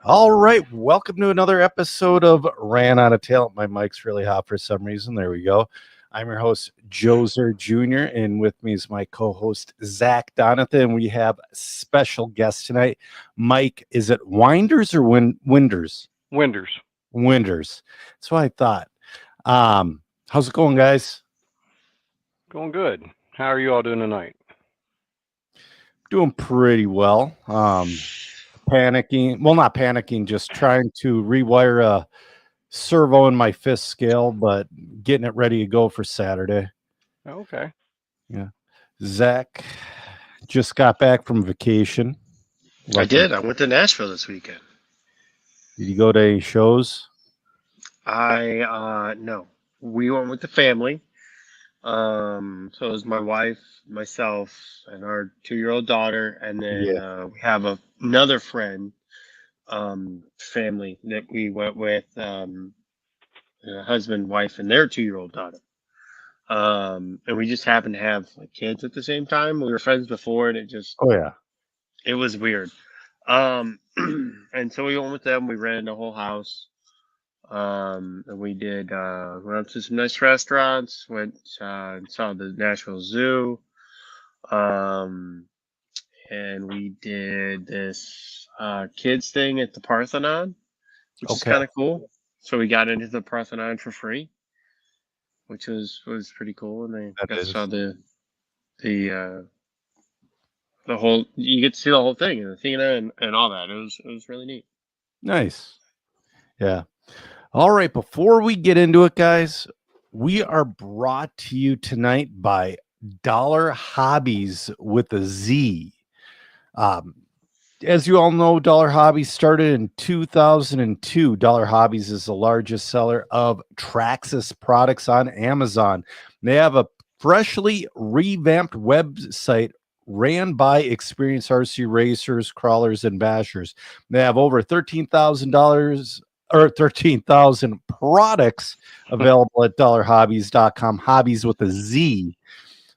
All right, welcome to another episode of Ran on a Tail. My mic's really hot for some reason. There we go. I'm your host, Joser Jr., and with me is my co-host, Zach Donathan. We have special guest tonight. Mike, is it Winders or Winders? Winders. Winders. That's what I thought. How's it going, guys? Going good. How are you all doing tonight? Doing pretty well. Panicking. Well, not panicking, just trying to rewire a servo in my fifth scale, but getting it ready to go for Saturday. Okay. Yeah. Zach just got back from vacation. I Lucky. did. I went to Nashville this weekend. Did you go to any shows? No. We went with the family. So it was my wife, myself, and our 2-year-old daughter, and then Yeah. we have another friend, family that we went with, husband, wife, and their 2-year-old daughter. And we just happened to have like kids at the same time. We were friends before, and Oh yeah. it was weird. Um, and so we went with them. We rented a whole house. And we did went up to some nice restaurants, went and saw the Nashville Zoo. Um, and we did this kids thing at the Parthenon, which is Okay. kind of cool. So we got into the Parthenon for free, which was pretty cool. And they That got to is saw the whole, you get to see the whole thing and the theater and all that. It was really neat. nice. Yeah. All right. Before we get into it, guys, we are brought to you tonight by Dollar Hobbies with a Z. Um, as you all know, Dollar Hobbies started in 2002. Dollar Hobbies is the largest seller of Traxxas products on Amazon. They have a freshly revamped website ran by experienced RC racers, crawlers, and bashers. They have over $13,000 or 13,000 products available at dollarhobbies.com. Hobbies with a Z.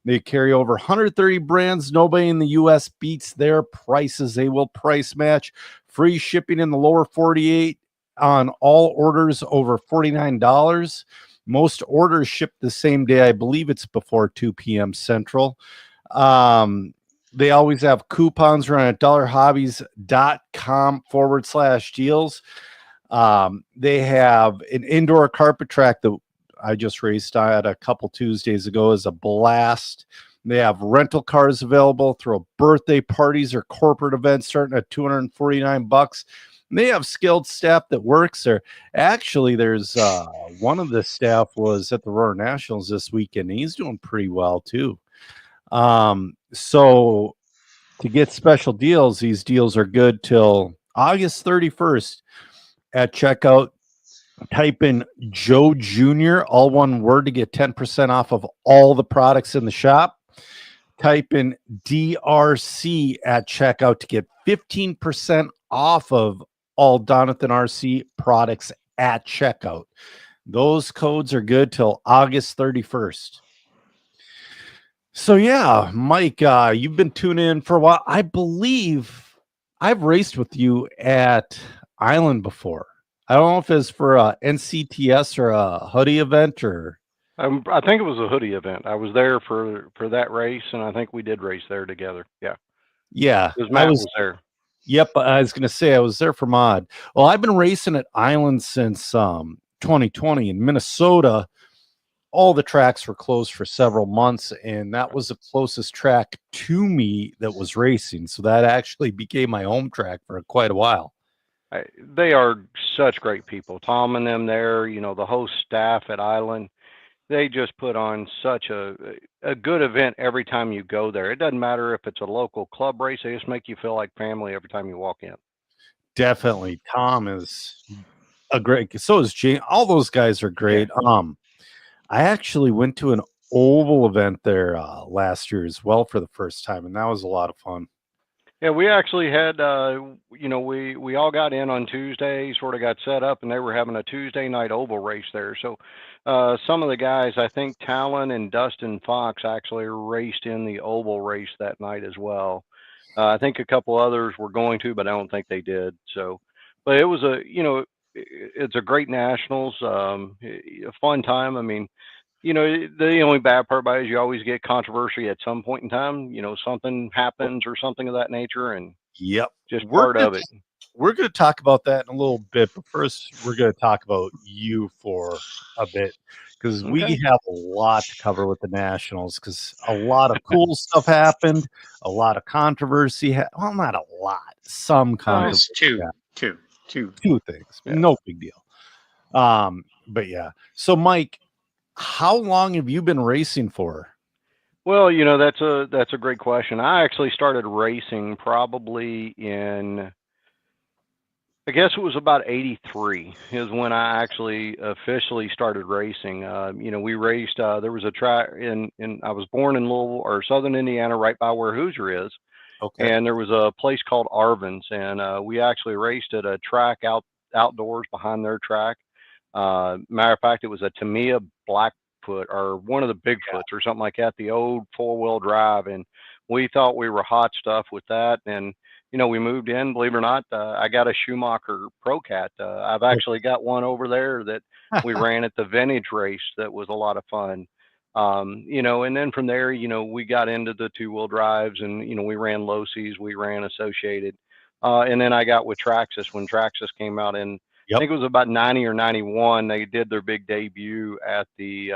They carry over 130 brands. Nobody in the U.S. beats their prices. They will price match. Free shipping in the lower 48 on all orders over $49. Most orders ship the same day. I believe it's before 2 p.m. Central. They always have coupons run at dollarhobbies.com/deals. They have an indoor carpet track that I just raced at a couple Tuesdays ago is a blast. They have rental cars available through birthday parties or corporate events starting at $249. And they have skilled staff that works there. Actually, there's one of the staff was at the Roar Nationals this weekend. He's doing pretty well too. So to get special deals, these deals are good till August 31st at checkout. Type in Joe Jr., all one word, to get 10% off of all the products in the shop. Type in DRC at checkout to get 15% off of all Donathan RC products at checkout. Those codes are good till August 31st. So, yeah, Mike, you've been tuning in for a while. I believe I've raced with you at Island before. I don't know if it's for a NCTS or a hoodie event or I think it was a hoodie event. I was there for that race, and I think we did race there together. Yeah, yeah, because I Matt was. was there. Yep, I was gonna say I was there for mod. Well, I've been racing at Island since 2020 in Minnesota. All the tracks were closed for several months, and that was the closest track to me that was racing. So that actually became my home track for quite a while. They are such great people. Tom and them there. The whole staff at Island. They just put on such a good event every time you go there. It doesn't matter if it's a local club race; they just make you feel like family every time you walk in. Definitely, Tom is a great. So is Jane. All those guys are Yeah. great. I actually went to an oval event there last year as well for the first time, and that was a lot of fun. Yeah, we actually had, we all got in on Tuesday, sort of got set up, and they were having a Tuesday night oval race there. So some of the guys, I think Talon and Dustin Fox actually raced in the oval race that night as well. I think a couple others were going to, but I don't think they did. So, but it was it's a great nationals, a fun time. I mean, the only bad part about it is you always get controversy at some point in time. Something happens or something of that nature, and Yep. just We're part gonna of it. we're gonna talk about that in a little bit, but first we're gonna talk about you for a bit because we Okay. have a lot to cover with the Nationals because a lot of cool stuff happened, a lot of controversy. Well, not a lot, some controversy. Nice. Two. Two things, Yeah. no big deal. But yeah. So, Mike, how long have you been racing for? Well, that's a great question. I actually started racing probably in, I guess it was about 83 is when I actually officially started racing. We raced, there was a track I was born in Louisville or Southern Indiana, right by where Hoosier is. Okay. And there was a place called Arvin's, and we actually raced at a track outdoors behind their track. Matter of fact, it was a Tamiya Blackfoot or one of the Bigfoots or something like that, the old 4-wheel drive, and we thought we were hot stuff with that. And we moved in. Believe it or not, I got a Schumacher Pro Cat. I've actually got one over there that we ran at the vintage race. That was a lot of fun. And then from there, we got into the 2-wheel drives, and we ran Locy's, we ran Associated, and then I got with Traxxas when Traxxas came out in, I Yep. think it was about 90 or 91. They did their big debut at the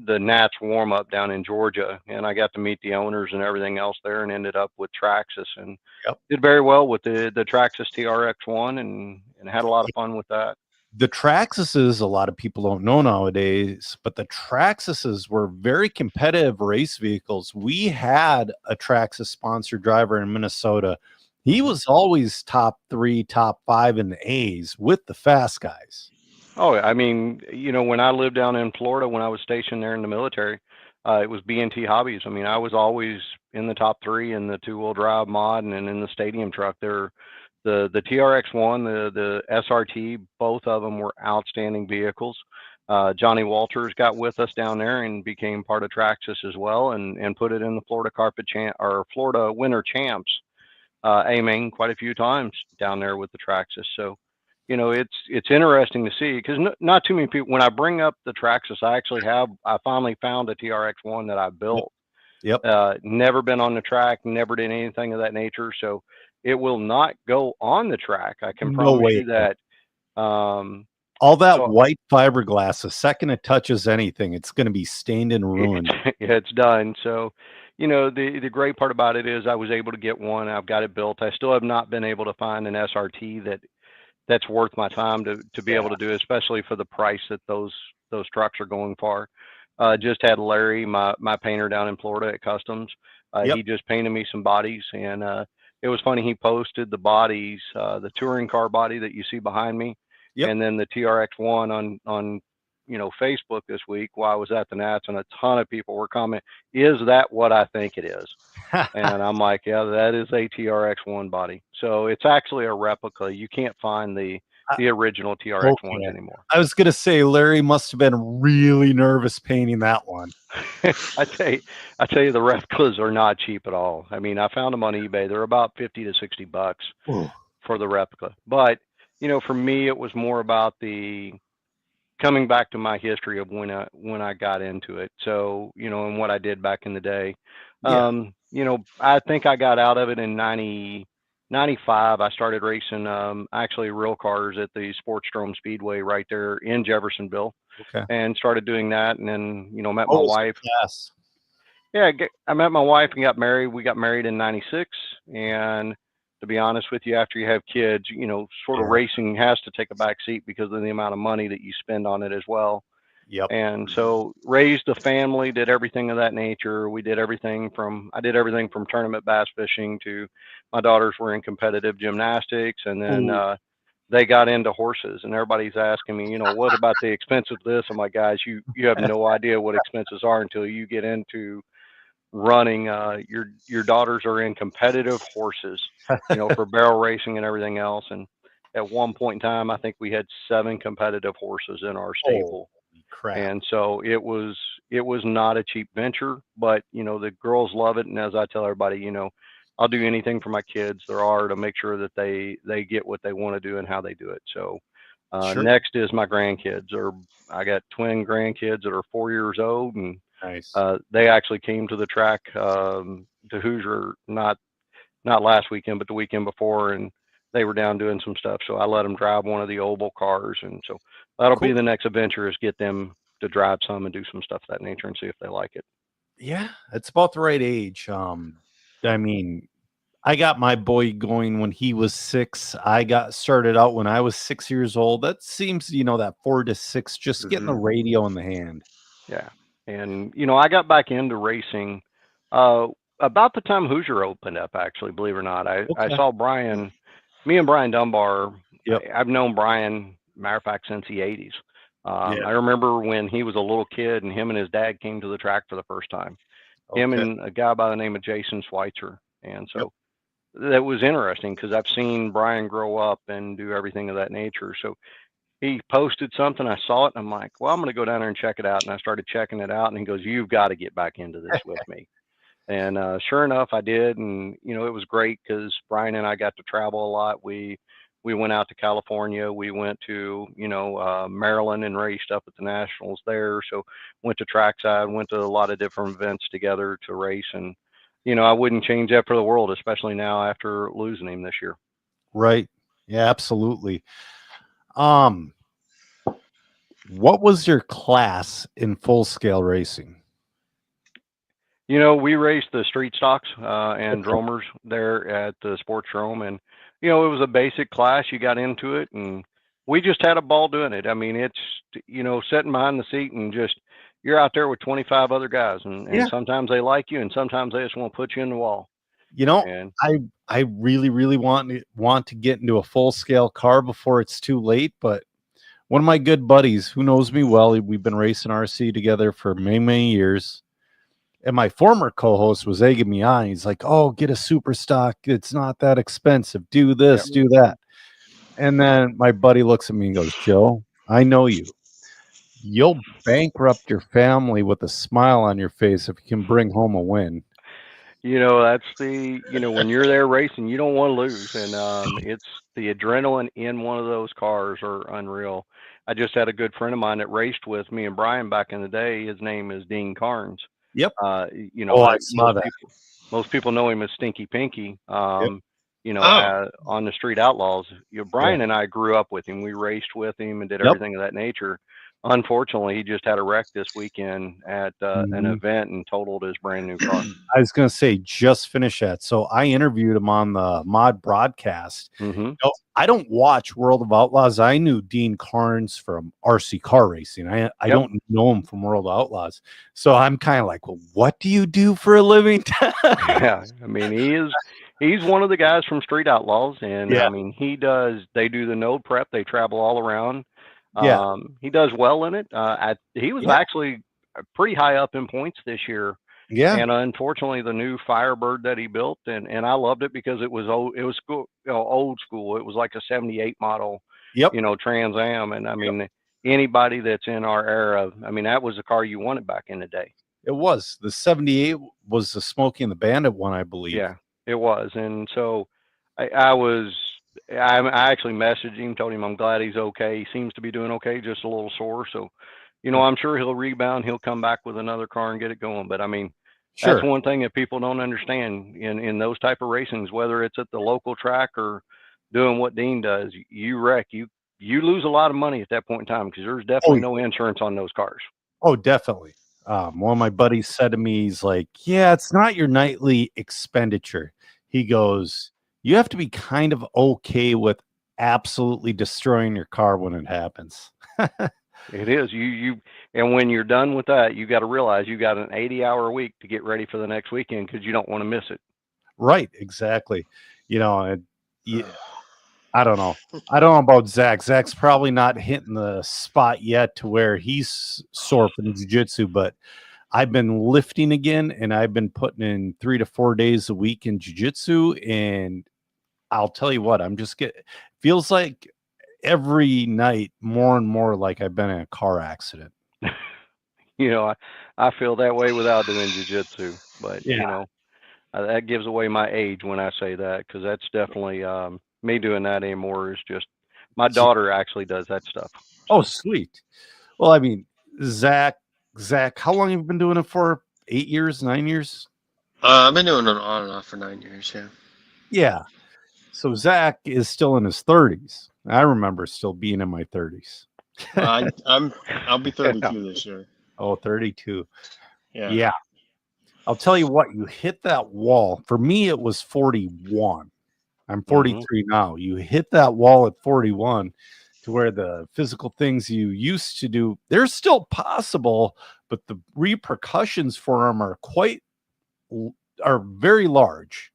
the Nats warm up down in Georgia, and I got to meet the owners and everything else there, and ended up with Traxxas, and Yep. did very well with the Traxxas TRX1, and had a lot of fun with that. The Traxxases, a lot of people don't know nowadays, but the Traxxases were very competitive race vehicles. We had a Traxxas sponsored driver in Minnesota. He was always top 3, top 5 in the A's with the fast guys. Oh, I mean, when I lived down in Florida, when I was stationed there in the military, it was B&T Hobbies. I mean, I was always in the top 3 in the 2-wheel drive mod and in the stadium truck. The TRX1, the SRT, both of them were outstanding vehicles. Johnny Walters got with us down there and became part of Traxxas as well, and put it in the Florida Florida Winter Champs, A-Main quite a few times down there with the Traxxas. So, it's interesting to see because not too many people. When I bring up the Traxxas, I finally found a TRX1 that I built. Yep. Never been on the track, never did anything of that nature. So it will not go on the track. I can No promise way. you that. All that so- white fiberglass, the second it touches anything, it's going to be stained and ruined. It's done. So, the great part about it is I was able to get one. I've got it built. I still have not been able to find an SRT that's worth my time to be able to do, especially for the price that those trucks are going for. Just had Larry, my painter down in Florida at Customs. Yep. He just painted me some bodies, and it was funny. He posted the bodies, the touring car body that you see behind me, Yep. and then the TRX1 on Facebook this week while I was at the Nats, and a ton of people were commenting, "Is that what I think it is?" And I'm like, "Yeah, that is a TRX1 body." So it's actually a replica. You can't find the original TRX1s Okay. anymore. I was going to say Larry must have been really nervous painting that one. I tell you, the replicas are not cheap at all. I mean, I found them on eBay. They're about $50 to $60 Ooh. for the replica. But for me, it was more about the coming back to my history of when I got into it. So and what I did back in the day. Yeah. I think I got out of it in 95. I started racing actually real cars at the Sportstrome Speedway right there in Jeffersonville. Okay. And started doing that, and then met What my was wife. the class? Yeah, I met my wife and got married. We got married in 96, and to be honest with you, after you have kids, sort of Yeah. racing has to take a back seat because of the amount of money that you spend on it as well. Yep. And so raised a family, did everything of that nature. I did everything from tournament bass fishing to my daughters were in competitive gymnastics, and then they got into horses, and everybody's asking me, what about the expense of this? I'm like, guys, you have no idea what expenses are until you get into running. Your daughters are in competitive horses, for barrel racing and everything else. And at one point in time, I think we had 7 competitive horses in our stable. Holy crap. And so it was not a cheap venture, but the girls love it. And as I tell everybody, I'll do anything for my kids there are to make sure that they get what they want to do and how they do it. So Sure. next is my grandkids. Or I got twin grandkids that are 4 years old, and Nice. they actually came to the track to Hoosier not last weekend, but the weekend before, and they were down doing some stuff. So I let them drive one of the oval cars, and so that'll be Cool. the next adventure, is get them to drive some and do some stuff of that nature and see if they like it. Yeah, it's about the right age. I mean, I got my boy going when he was 6. I got started out when I was 6 years old. That seems, that 4 to 6, just getting the radio in the hand. Yeah. And, I got back into racing about the time Hoosier opened up, actually, believe it or not. I Okay. saw me and Brian Dunbar. Yep. I've known Brian, matter of fact, since the 80s. Yeah. I remember when he was a little kid and him and his dad came to the track for the first time. Him Okay. and a guy by the name of Jason Schweitzer. And so that was interesting because I've seen Brian grow up and do everything of that nature. So he posted something, I saw it, and I'm like, well, I'm going to go down there and check it out. And I started checking it out, and he goes, you've got to get back into this with me. And sure enough, I did. And, it was great because Brian and I got to travel a lot. We went out to California. We went to, Maryland and raced up at the Nationals there. So went to trackside, went to a lot of different events together to race. And, I wouldn't change that for the world, especially now after losing him this year. Right. Yeah, absolutely. What was your class in full scale racing? We raced the street stocks and Okay. dromers there at the sports drome, and it was a basic class. You got into it, and we just had a ball doing it. I mean, it's sitting behind the seat and just you're out there with 25 other guys, and Yeah. sometimes they like you, and sometimes they just want to put you in the wall. And I really, really want to get into a full scale car before it's too late. But one of my good buddies who knows me well, we've been racing RC together for many, many years. And my former co-host was egging me on. He's like, oh, get a super stock. It's not that expensive. Do this, do that. And then my buddy looks at me and goes, Joe, I know you. You'll bankrupt your family with a smile on your face if you can bring home a win. that's when you're there racing, you don't want to lose. And it's the adrenaline in one of those cars are unreal. I just had a good friend of mine that raced with me and Brian back in the day. His name is Dean Carnes. Yep. I saw that. Most people know him as Stinky Pinky. Yep. On the Street Outlaws. Brian and I grew up with him. We raced with him and did everything of that nature. Unfortunately, he just had a wreck this weekend at an event and totaled his brand new car. I was going to say, just finish that. So I interviewed him on the mod broadcast. I don't watch World of Outlaws. I knew Dean Carnes from RC car racing. I don't know him from World of Outlaws. So I'm kind of like, well, what do you do for a living? Yeah. I mean, he's one of the guys from Street Outlaws. And I mean, they do the node prep. They travel all around. Yeah. He does well in it. He was actually pretty high up in points this year. Yeah. And unfortunately, the new Firebird that he built, and I loved it because it was old. It was old school. It was like a '78 model, Trans Am. And I mean, anybody that's in our era, I mean, that was the car you wanted back in the day. It was. The '78 was the Smokey and the Bandit one, I believe. Yeah, it was. And so I actually messaged him, told him I'm glad he's okay. He seems to be doing okay, just a little sore. So, I'm sure he'll rebound. He'll come back with another car and get it going. But I mean, that's one thing that people don't understand in those type of racings, whether it's at the local track or doing what Dean does. You wreck, you lose a lot of money at that point in time because there's definitely no insurance on those cars. Oh, definitely. One of my buddies said to me, he's like, yeah, it's not your nightly expenditure. He goes, you have to be kind of okay with absolutely destroying your car when it happens. It is. And when you're done with that, you got to realize you got an 80-hour week to get ready for the next weekend because you don't want to miss it. Right. Exactly. I don't know. I don't know about Zach. Zach's probably not hitting the spot yet to where he's sore from jiu-jitsu, but I've been lifting again and I've been putting in 3 to 4 days a week in jiu-jitsu. And I'll tell you what, feels like every night more and more like I've been in a car accident. I feel that way without doing jiu-jitsu, but That gives away my age when I say that, because that's definitely me doing that anymore is just my daughter actually does that stuff. Oh, sweet. Well, I mean, Zach, how long have you been doing it for? 8 years, 9 years? I've been doing it on and off for 9 years. Yeah. Yeah. So Zach is still in his 30s. I remember still being in my 30s. I'll be 32 this year. Oh, 32. Yeah. Yeah. I'll tell you what, you hit that wall. For me, it was 41. I'm 43 now. You hit that wall at 41 to where the physical things you used to do, they're still possible, but the repercussions for them are very large.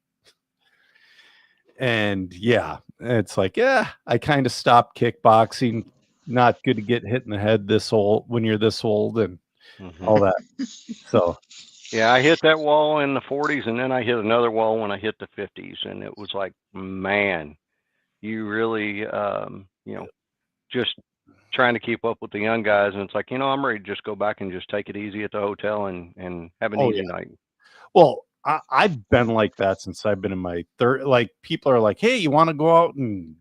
And yeah, it's like, yeah, I kind of stopped kickboxing. Not good to get hit in the head this old when you're this old and all that. So yeah, I hit that wall in the 40s, and then I hit another wall when I hit the 50s, and it was like, man, you really, just trying to keep up with the young guys, and it's like, I'm ready to just go back and just take it easy at the hotel and have an easy night. Well, I've been like that since I've been in my third. Like, people are like, "Hey, you want to go out and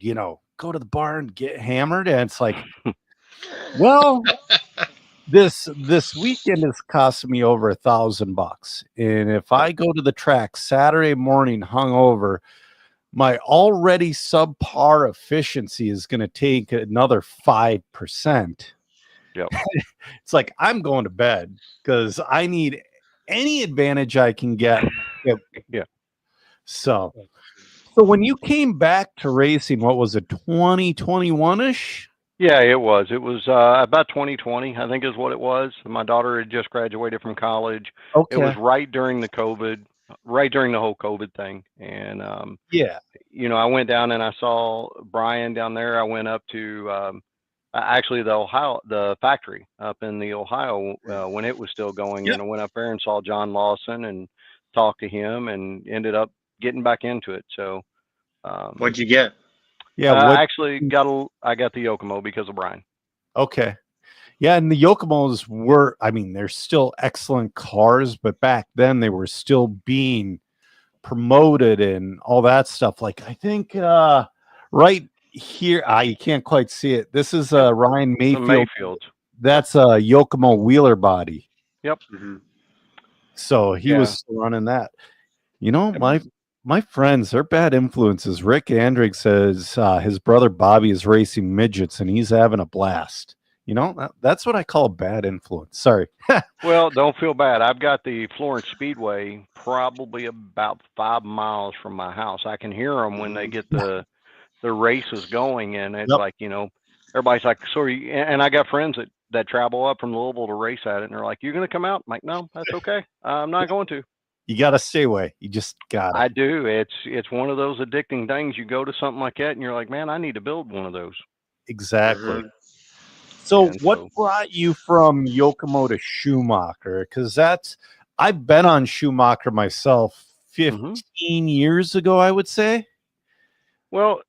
go to the bar and get hammered?" And it's like, well, this weekend is costing me over $1,000, and if I go to the track Saturday morning hungover, my already subpar efficiency is going to take another 5%. Yep. It's like, I'm going to bed because I need any advantage I can get. Yeah. So when you came back to racing, what was it, 2021-ish? Yeah, it was. It was about 2020, I think is what it was. My daughter had just graduated from college. Okay. It was right during the whole COVID thing. And, yeah. I went down and I saw Brian down there. I went up to actually the factory up in the Ohio when it was still going. Yep. And I went up there and saw John Lawson and talked to him and ended up getting back into it. So what'd you get? Yeah, I actually got the Yokomo because of Brian. Okay. Yeah, and the Yokomos they're still excellent cars, but back then they were still being promoted and all that stuff. Like, I think right here, you can't quite see it. This is Ryan Mayfield. That's a Yokomo wheeler body. Yep. Mm-hmm. So he was still running that. My friends, they're bad influences. Rick Andrig says his brother Bobby is racing midgets and he's having a blast. That's what I call a bad influence. Sorry. Well, don't feel bad. I've got the Florence Speedway probably about 5 miles from my house. I can hear them when they get the races going, and it's like, everybody's like, sorry. And I got friends that travel up from Louisville to race at it, and they're like, "You're going to come out?" I'm like, "No, that's okay. I'm not going to." You got to stay away. You just got to. I do. It's one of those addicting things. You go to something like that, and you're like, "Man, I need to build one of those." Exactly. Mm-hmm. So what brought you from Yokomo to Schumacher? Because I've been on Schumacher myself 15 years ago, I would say. Well,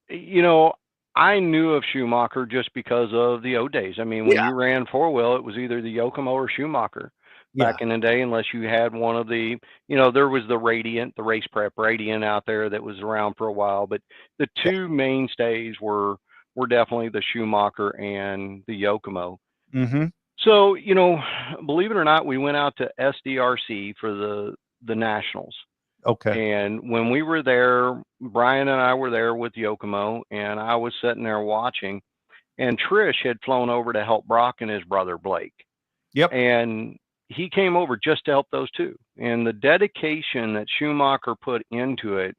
I knew of Schumacher just because of the old days. I mean, when you ran four-wheel, it was either the Yokomo or Schumacher back in the day, unless you had one of the, there was the Radiant, the Race Prep Radiant out there that was around for a while. But the two mainstays were definitely the Schumacher and the Yokomo. Mm-hmm. So, believe it or not, we went out to SDRC for the Nationals. Okay. And when we were there, Brian and I were there with Yokomo, and I was sitting there watching, and Trish had flown over to help Brock and his brother Blake. Yep. And he came over just to help those two. And the dedication that Schumacher put into it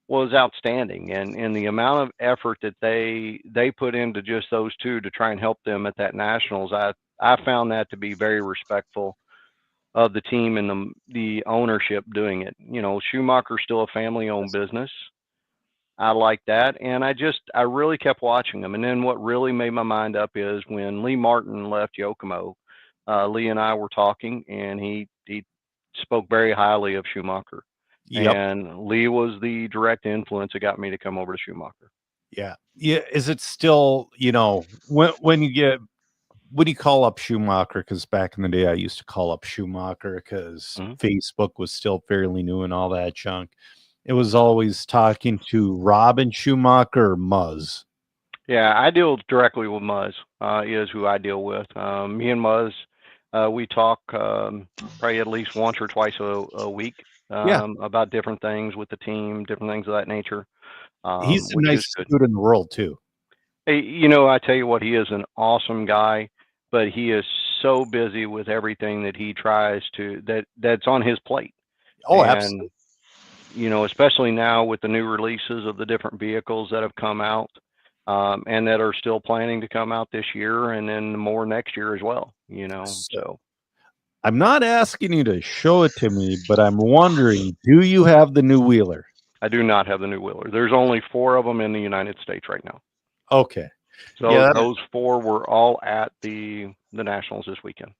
was outstanding. And the amount of effort that they put into just those two to try and help them at that Nationals, I found that to be very respectful of the team and the ownership doing it. Schumacher's still a family-owned business. I like that, and I really kept watching them. And then what really made my mind up is when Lee Martin left Yokomo. Lee and I were talking, and he spoke very highly of Schumacher. Yep. And Lee was the direct influence that got me to come over to Schumacher. Yeah. Is it still, when you get when you call up Schumacher, because back in the day I used to call up Schumacher because Mhm. Facebook was still fairly new and all that junk. It was always talking to Robin Schumacher or Muzz. Yeah, I deal directly with Muzz, is who I deal with. Me and Muzz, we talk probably at least once or twice a week Yeah, about different things with the team, different things of that nature, he's the which is nicest good. dude in the world too. Hey, I tell you what, he is an awesome guy, but he is so busy with everything that he tries to that's on his plate. Oh, absolutely. And especially now with the new releases of the different vehicles that have come out, and that are still planning to come out this year and then more next year as well, So, so I'm not asking you to show it to me, but I'm wondering, do you have the new Wheeler? I do not have the new Wheeler. There's only 4 of them in the United States right now. Okay. So Yeah, those 4 were all at the Nationals this weekend.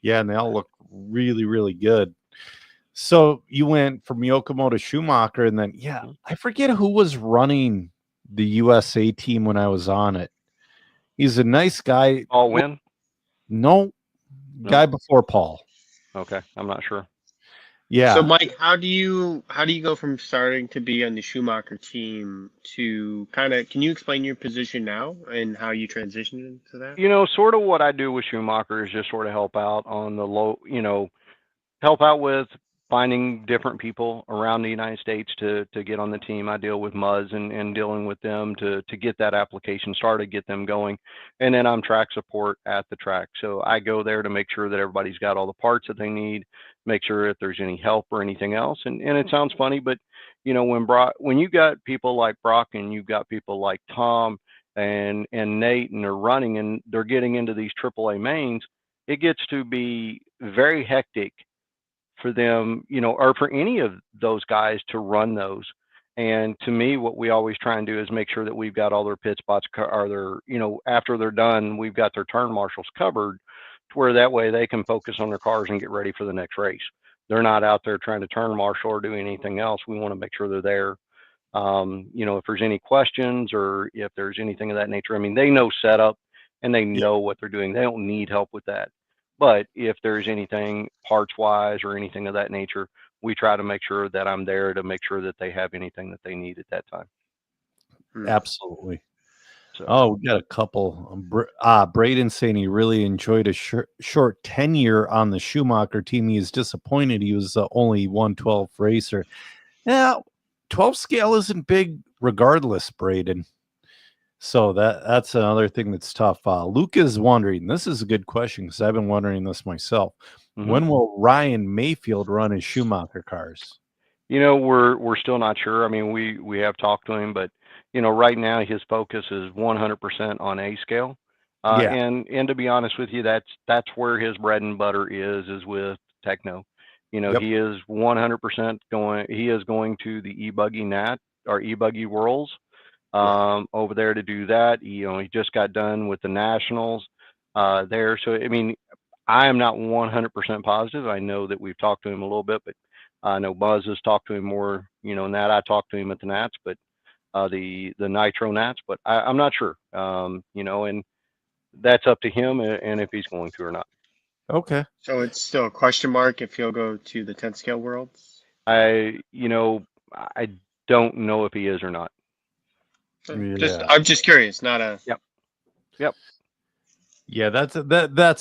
yeah, and they all look really, really good. So you went from Yokomo to Schumacher, and then Mhm. I forget who was running the USA team when I was on it. He's a nice guy. All win? No, No? guy before Paul. Okay, I'm not sure. So Yeah. Mike, how do you go from starting to be on the Schumacher team to kind of, can you explain your position now and how you transitioned into that? Sort of what I do with Schumacher is just sort of help out on the low, help out with finding different people around the United States to get on the team. I deal with Muzz and dealing with them to get that application started, get them going. And then I'm track support at the track. So I go there to make sure that everybody's got all the parts that they need, make sure if there's any help or anything else. And it sounds funny, but when you got people like Brock and you've got people like Tom and Nate and they're running and they're getting into these AAA mains, it gets to be very hectic for them, or for any of those guys to run those. And to me, what we always try and do is make sure that we've got all their pit spots, or their, after they're done, we've got their turn marshals covered to where that way they can focus on their cars and get ready for the next race. They're not out there trying to turn marshal or do anything else. We want to make sure they're there. If there's any questions or if there's anything of that nature, I mean, they know setup and they Yeah. know what they're doing. They don't need help with that. But if there's anything parts wise or anything of that nature, we try to make sure that I'm there to make sure that they have anything that they need at that time. Hmm. Absolutely. So, Oh, we got a couple. Braden saying he really enjoyed a short tenure on the Schumacher team. He is disappointed he was the only 112 racer. Yeah, 12 scale isn't big regardless, Braden. So that's another thing that's tough. Luke is wondering, this is a good question because I've been wondering this myself. mhm. When will Ryan Mayfield run his Schumacher cars? We're still not sure. I mean, we have talked to him, but right now his focus is 100% on A scale. Yeah. And to be honest with you, that's where his bread and butter is with Techno. Yep. He is 100% going. He is going to the e-buggy Nat or e-buggy Worlds over there to do that. He just got done with the Nationals there. So I mean, I am not 100% positive. I know that we've talked to him a little bit, but I know Buzz has talked to him more, Nat. I talked to him at the Nats, but the Nitro Nats, but I'm not sure. And that's up to him and if he's going to or not. Okay. So it's still a question mark if he'll go to the 10 scale worlds. I don't know if he is or not. Just Yeah. I'm just curious, not a Yep. Yep. Yeah, that's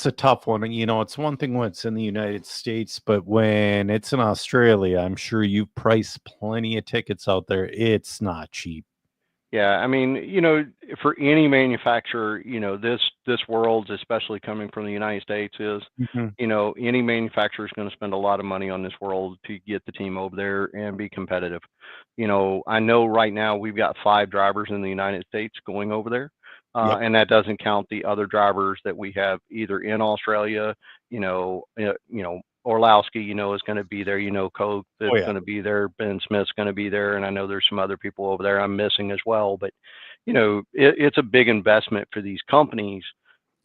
a tough one. And it's one thing when it's in the United States, but when it's in Australia, I'm sure you price plenty of tickets out there. It's not cheap. Yeah, I mean, for any manufacturer, this world, especially coming from the United States, is, Mhm. any manufacturer is going to spend a lot of money on this world to get the team over there and be competitive. I know right now we've got 5 drivers in the United States going over there, Yep. and that doesn't count the other drivers that we have either in Australia, Orlowski, is going to be there. Coke Oh that's yeah. going to be there. Ben Smith's going to be there, and I know there's some other people over there I'm missing as well. But it's a big investment for these companies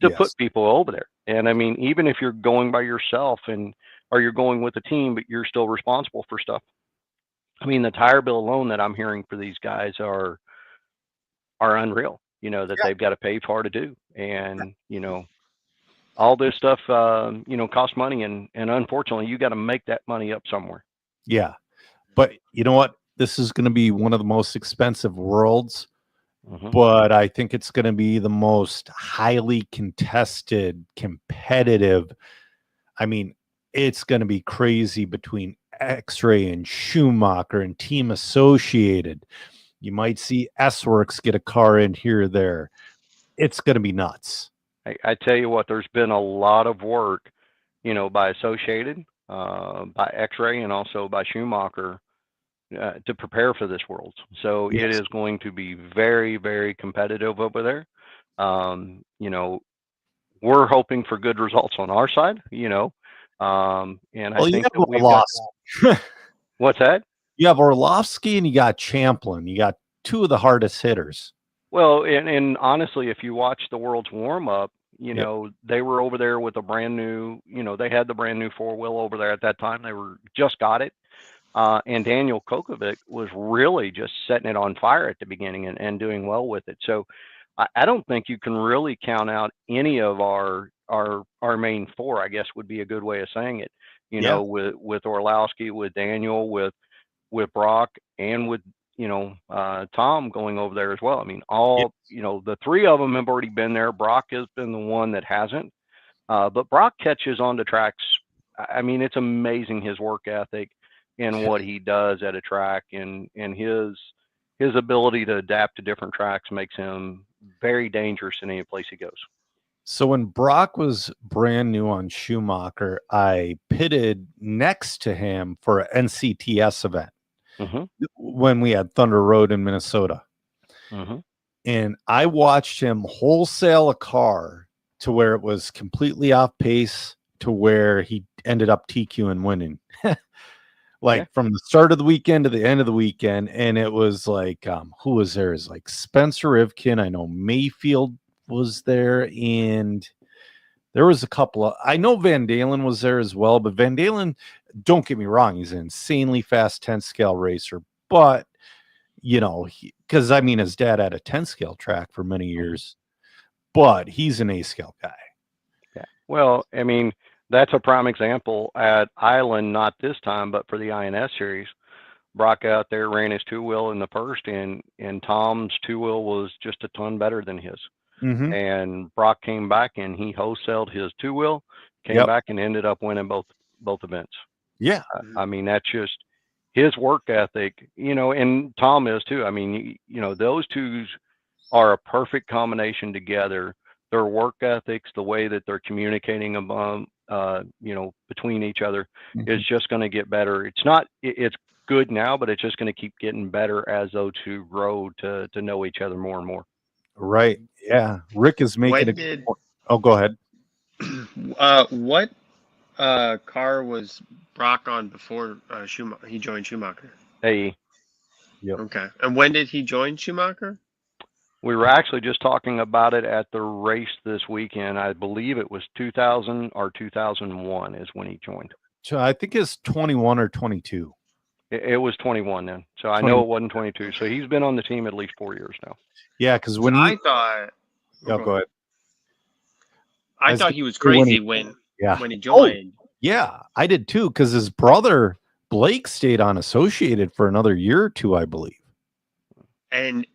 to Yes. put people over there. And I mean, even if you're going by yourself or you're going with a team, but you're still responsible for stuff. I mean, the tire bill alone that I'm hearing for these guys are unreal. That Yeah. they've got to pay for to do, and all this stuff, costs money, and unfortunately, you got to make that money up somewhere. Yeah. But you know what? This is going to be one of the most expensive worlds, but I think it's going to be the most highly contested, competitive. I mean, it's going to be crazy between X-Ray and Schumacher and Team Associated. You might see S-Works get a car in here or there. It's going to be nuts. I tell you what, there's been a lot of work, by Associated, by X-Ray, and also by Schumacher to prepare for this Worlds. So it Yes. is going to be very, very competitive over there. We're hoping for good results on our side, and I Well, you think have that we've got. What's that? You have Orlovsky and you got Champlin. You got two of the hardest hitters. Well, and honestly, if you watch the World's warm up, Yep. they were over there with a brand new, they had the brand new 4-wheel over there at that time. They were just got it. And Daniel Kokovic was really just setting it on fire at the beginning and doing well with it. So I don't think you can really count out any of our main four, I guess would be a good way of saying it. Yeah. With Orlowski, with Daniel, with Brock, and with Tom going over there as well. I mean, the three of them have already been there. Brock has been the one that hasn't, but Brock catches on to tracks. I mean, it's amazing his work ethic and what he does at a track, and his ability to adapt to different tracks makes him very dangerous in any place he goes. So when Brock was brand new on Schumacher, I pitted next to him for an NCTS event when we had Thunder Road in Minnesota. And I watched him wholesale a car to where it was completely off pace to where he ended up TQ and winning. From the start of the weekend to the end of the weekend. And it was like, who was there? Is like Spencer Rivkin. I know Mayfield was there, and there was a couple of, I know Van Dalen was there as well, but Van Dalen, don't get me wrong, he's an insanely fast 10 scale racer, but because I mean his dad had a 10 scale track for many years, but he's an A scale guy. Yeah. Well, I mean, that's a prime example at Island, not this time, but for the INS series. Brock out there ran his 2-wheel in the first, and Tom's 2-wheel was just a ton better than his. And Brock came back and he wholesaled his 2-wheel, came back and ended up winning both events. Yeah. I mean, that's just his work ethic, and Tom is too. I mean, those two are a perfect combination together. Their work ethics, the way that they're communicating among, between each other is just going to get better. It's good now, but it's just going to keep getting better as those two grow to know each other more and more. Right. Yeah. Rick is making Oh, go ahead. What car was Brock on before he joined Schumacher? AE. Yep. Okay. And when did he join Schumacher? We were actually just talking about it at the race this weekend. I believe it was 2000 or 2001 is when he joined. So I think it's 21 or 22. It was 21 then. So I know it wasn't 22. So he's been on the team at least 4 years now. Yeah, because when I thought. Oh, go ahead. I thought he was crazy when he joined. Yeah, I did too, because his brother Blake stayed on Associated for another year or two, I believe. And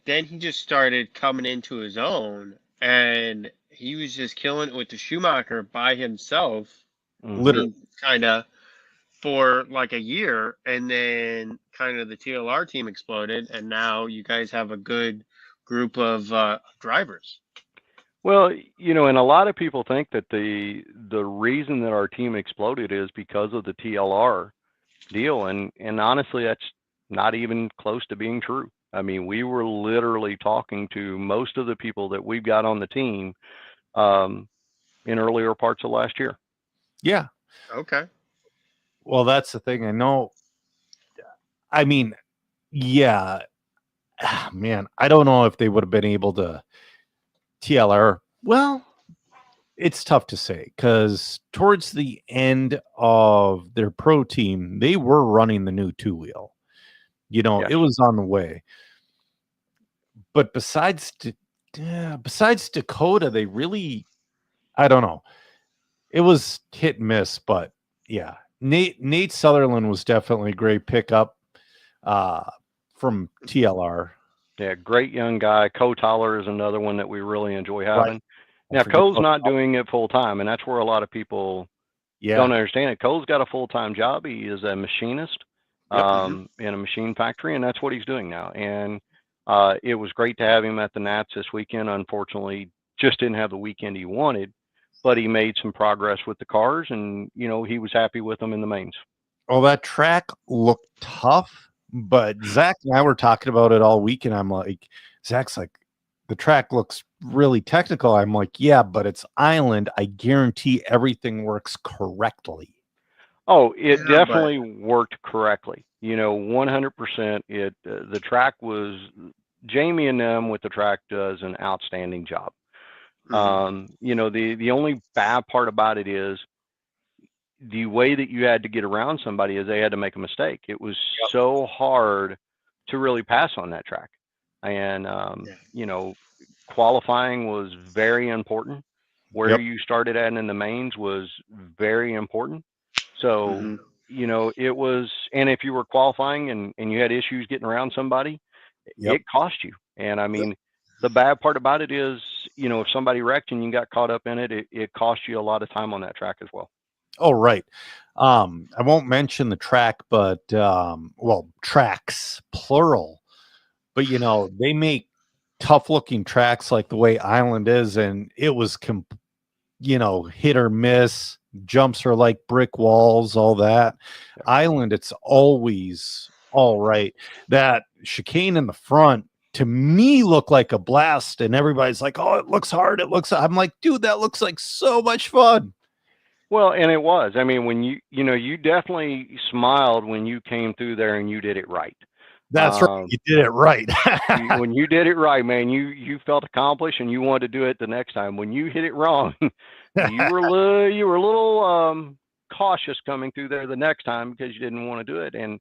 then he just started coming into his own, and he was just killing it with the Schumacher by himself. Literally, kind of for like a year, and then kind of the TLR team exploded, and now you guys have a good group of drivers. Well, and a lot of people think that the reason that our team exploded is because of the TLR deal, and honestly, that's not even close to being true. I mean, we were literally talking to most of the people that we've got on the team in earlier parts of last year. Yeah. Okay. Well, that's the thing. I know. I mean, yeah, man, I don't know if they would have been able to TLR. Well, it's tough to say, because towards the end of their pro team, they were running the new 2-wheel. It was on the way. But besides Dakota, they really, I don't know. It was hit and miss, but yeah, Nate Sutherland was definitely a great pickup from TLR. Yeah, great young guy. Co Tyler is another one that we really enjoy Right. having. I Now, forget Cole's about not doing it full time, and that's where a lot of people don't yeah. understand it. Cole's got a full time job. He is a machinist Yep. in a machine factory, and that's what he's doing now. And it was great to have him at the Nats this weekend. Unfortunately, just didn't have the weekend he wanted, but he made some progress with the cars, and he was happy with them in the mains. Well, that track looked tough, but Zach and I were talking about it all week, and I'm like, Zach's like, the track looks really technical. I'm like, yeah, but it's island. I guarantee everything works correctly. Oh, it Yeah, but definitely worked correctly. 100%. The track was Jamie and them with the track does an outstanding job. The only bad part about it is the way that you had to get around somebody is they had to make a mistake. It was so hard to really pass on that track. And qualifying was very important. Where Yep. you started at in the mains was very important. So, it was, and if you were qualifying and you had issues getting around somebody, Yep. it cost you. And I mean, the bad part about it is, if somebody wrecked and you got caught up in it, it cost you a lot of time on that track as well. Oh, right. I won't mention the track, but well, tracks plural. But they make tough looking tracks like the way Island is, and it was hit or miss. Jumps are like brick walls, all that. Island, it's always all right. That chicane in the front to me looked like a blast, and everybody's like, "Oh, it looks hard. It looks." I'm like, "Dude, that looks like so much fun." Well, and it was. I mean, when you definitely smiled when you came through there and you did it right. That's right. You did it right. When you did it right, man, you felt accomplished and you wanted to do it the next time. When you hit it wrong, you were a little cautious coming through there the next time because you didn't want to do it. And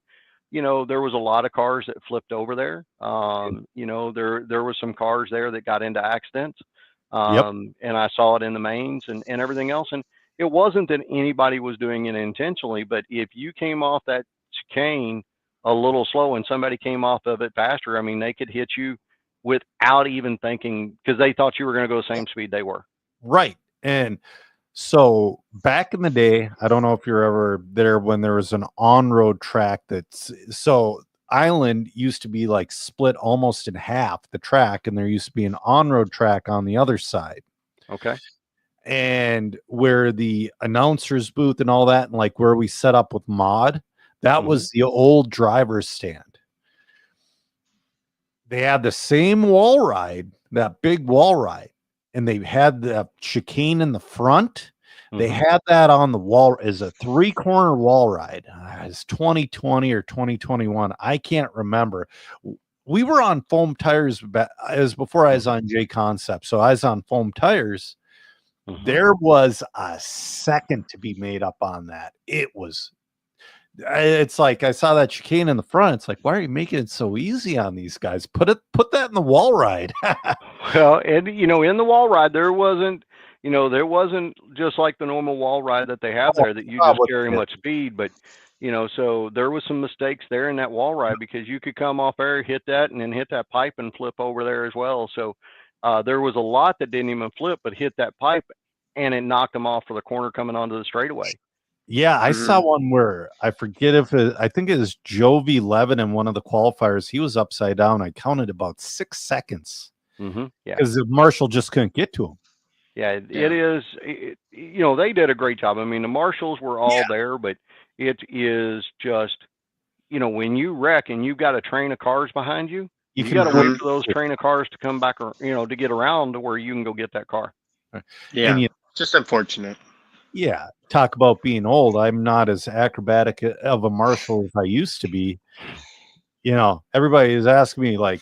there was a lot of cars that flipped over there. There was some cars there that got into accidents. Yep. And I saw it in the mains and everything else. And it wasn't that anybody was doing it intentionally, but if you came off that chicane a little slow and somebody came off of it faster, I mean, they could hit you without even thinking because they thought you were going to go the same speed they were. Right. And so back in the day, I don't know if you're ever there when there was an on-road track so Island used to be like split almost in half the track, and there used to be an on-road track on the other side. Okay. And where the announcer's booth and all that, and like where we set up with Mod, that was the old driver's stand. They had the same wall ride, that big wall ride, and they had the chicane in the front. They had that on the wall as a 3-corner wall ride. It's 2020 or 2021. I can't remember. We were on foam tires as before I was on J Concept. So I was on foam tires. There was a second to be made up on that. It's like I saw that chicane in the front. It's like, why are you making it so easy on these guys? Put that in the wall ride. Well, and in the wall ride, there wasn't just like the normal wall ride that they have there that you just carry much speed, but so there was some mistakes there in that wall ride because you could come off there, hit that, and then hit that pipe and flip over there as well. So there was a lot that didn't even flip, but hit that pipe and it knocked them off for the corner coming onto the straightaway. Yeah, I saw one where I forget I think it was Jovi Levin in one of the qualifiers. He was upside down. I counted about 6 seconds. Yeah, because the Marshall just couldn't get to him. Yeah, it is. They did a great job. I mean, the marshals were all there, but it is just, when you wreck and you've got a train of cars behind you, you got to wait for those train of cars to come back, or to get around to where you can go get that car. Yeah, and just unfortunate. Yeah, talk about being old. I'm not as acrobatic of a marshal as I used to be. Everybody is asking me like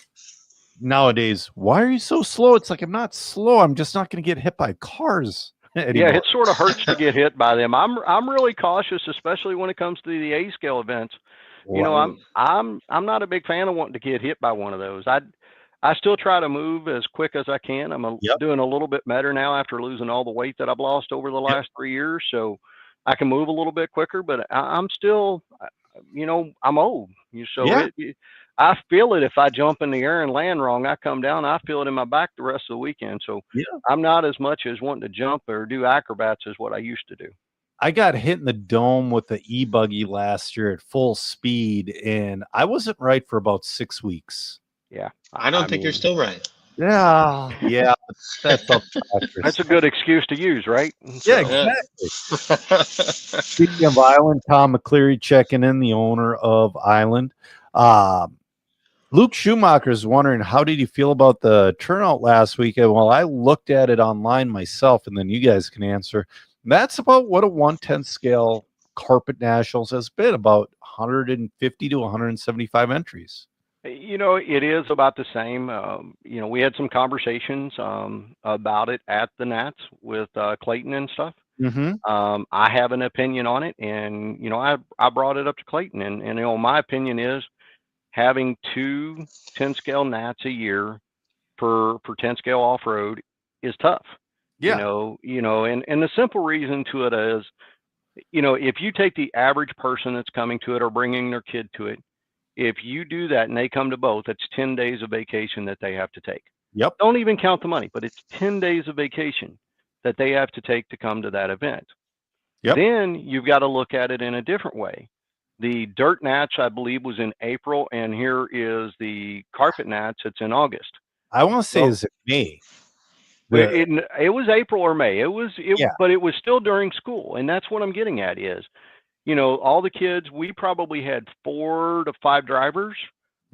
nowadays, why are you so slow? It's like, I'm not slow. I'm just not going to get hit by cars anymore. Yeah, it sort of hurts to get hit by them. I'm really cautious, especially when it comes to the A scale events. I'm not a big fan of wanting to get hit by one of those. I still try to move as quick as I can. Yep. Doing a little bit better now after losing all the weight that I've lost over the last 3 years. So I can move a little bit quicker, but I'm still, I'm old. Yeah. I feel it if I jump in the air and land wrong. I come down, I feel it in my back the rest of the weekend. So Yeah. I'm not as much as wanting to jump or do acrobats as what I used to do. I got hit in the dome with the e-buggy last year at full speed, and I wasn't right for about 6 weeks. Yeah. I don't think you're still right. Yeah. Yeah. That's up to That's a good excuse to use, right? Yeah, So, exactly. Speaking of Island, Tom McCleary checking in, the owner of Island. Luke Schumacher is wondering, how did you feel about the turnout last weekend? Well, I looked at it online myself, and then you guys can answer. That's about what a 1/10 scale carpet nationals has been, about 150 to 175 entries. it is about the same. We had some conversations about it at the Nats with Clayton and stuff. Mm-hmm. I have an opinion on it, and I brought it up to Clayton, and my opinion is having 2 10 scale Nats a year for 10 scale off road is tough. Yeah. And the simple reason to it is, if you take the average person that's coming to it or bringing their kid to it, if you do that and they come to both, it's 10 days of vacation that they have to take. Yep. Don't even count the money, but it's 10 days of vacation that they have to take to come to that event. Yep. Then you've got to look at it in a different way. The dirt Nats, I believe, was in April, and here is the carpet Nats. It's in August. I want to say, is it May? It was April or May. Yeah. But it was still during school, and that's what I'm getting at is, all the kids. We probably had 4 to 5 drivers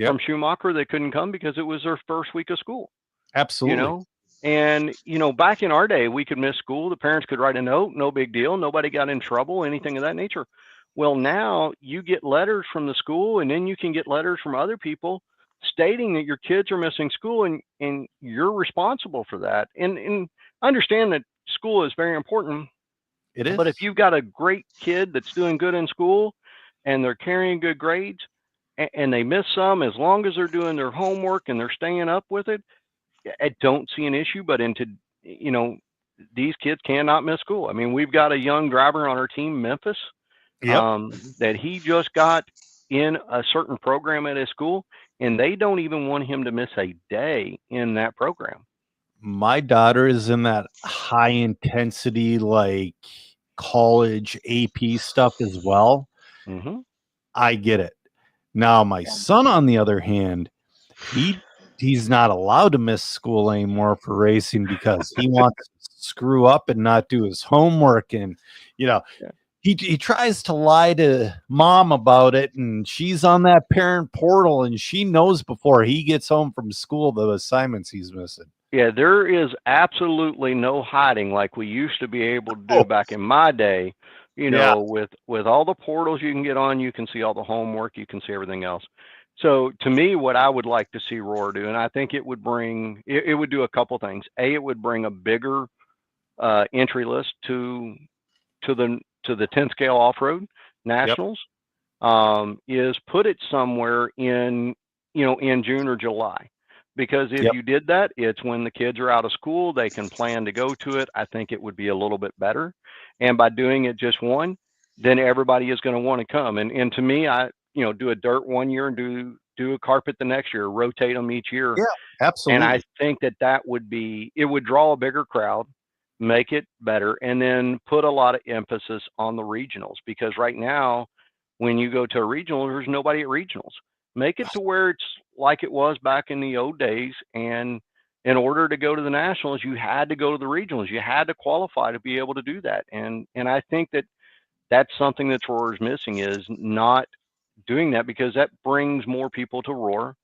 from Schumacher that couldn't come because it was their first week of school. Absolutely. And back in our day, we could miss school. The parents could write a note, no big deal. Nobody got in trouble, anything of that nature. Well, now you get letters from the school, and then you can get letters from other people stating that your kids are missing school, and you're responsible for that. And understand that school is very important. It is. But if you've got a great kid that's doing good in school and they're carrying good grades and they miss some, as long as they're doing their homework and they're staying up with it, I don't see an issue. But these kids cannot miss school. I mean, we've got a young driver on our team, Memphis, that he just got in a certain program at his school, and they don't even want him to miss a day in that program. My daughter is in that high intensity, like college AP stuff as well. Mm-hmm. I get it. Now, my son, on the other hand, he's not allowed to miss school anymore for racing because he wants to screw up and not do his homework. And, he tries to lie to mom about it, and she's on that parent portal, and she knows before he gets home from school the assignments he's missing. Yeah, there is absolutely no hiding like we used to be able to do back in my day. With all the portals you can get on, you can see all the homework, you can see everything else. So to me, what I would like to see Roar do, and I think it would do a couple things. A, it would bring a bigger entry list to the 10 scale off-road nationals. Is put it somewhere in June or July. Because if you did that, it's when the kids are out of school, they can plan to go to it. I think it would be a little bit better. And by doing it just one, then everybody is going to want to come. And to me, I do a dirt one year and do a carpet the next year, rotate them each year. Yeah, absolutely. And I think that it would draw a bigger crowd, make it better, and then put a lot of emphasis on the regionals. Because right now, when you go to a regional, there's nobody at regionals. Make it to where it's like it was back in the old days. And in order to go to the nationals, you had to go to the regionals. You had to qualify to be able to do that. And I think that's something that Roar is missing, is not doing that, because that brings more people to Roar.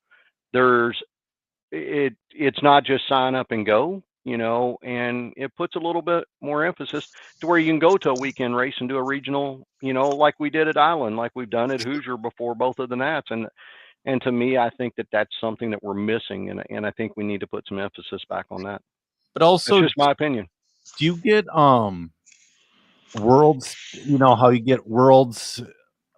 It's not just sign up and go, and it puts a little bit more emphasis to where you can go to a weekend race and do a regional, like we did at Island, like we've done at Hoosier before both of the Nats. And to me, I think that's something that we're missing, and I think we need to put some emphasis back on that. But also, that's just my opinion. Do you get worlds? How you get worlds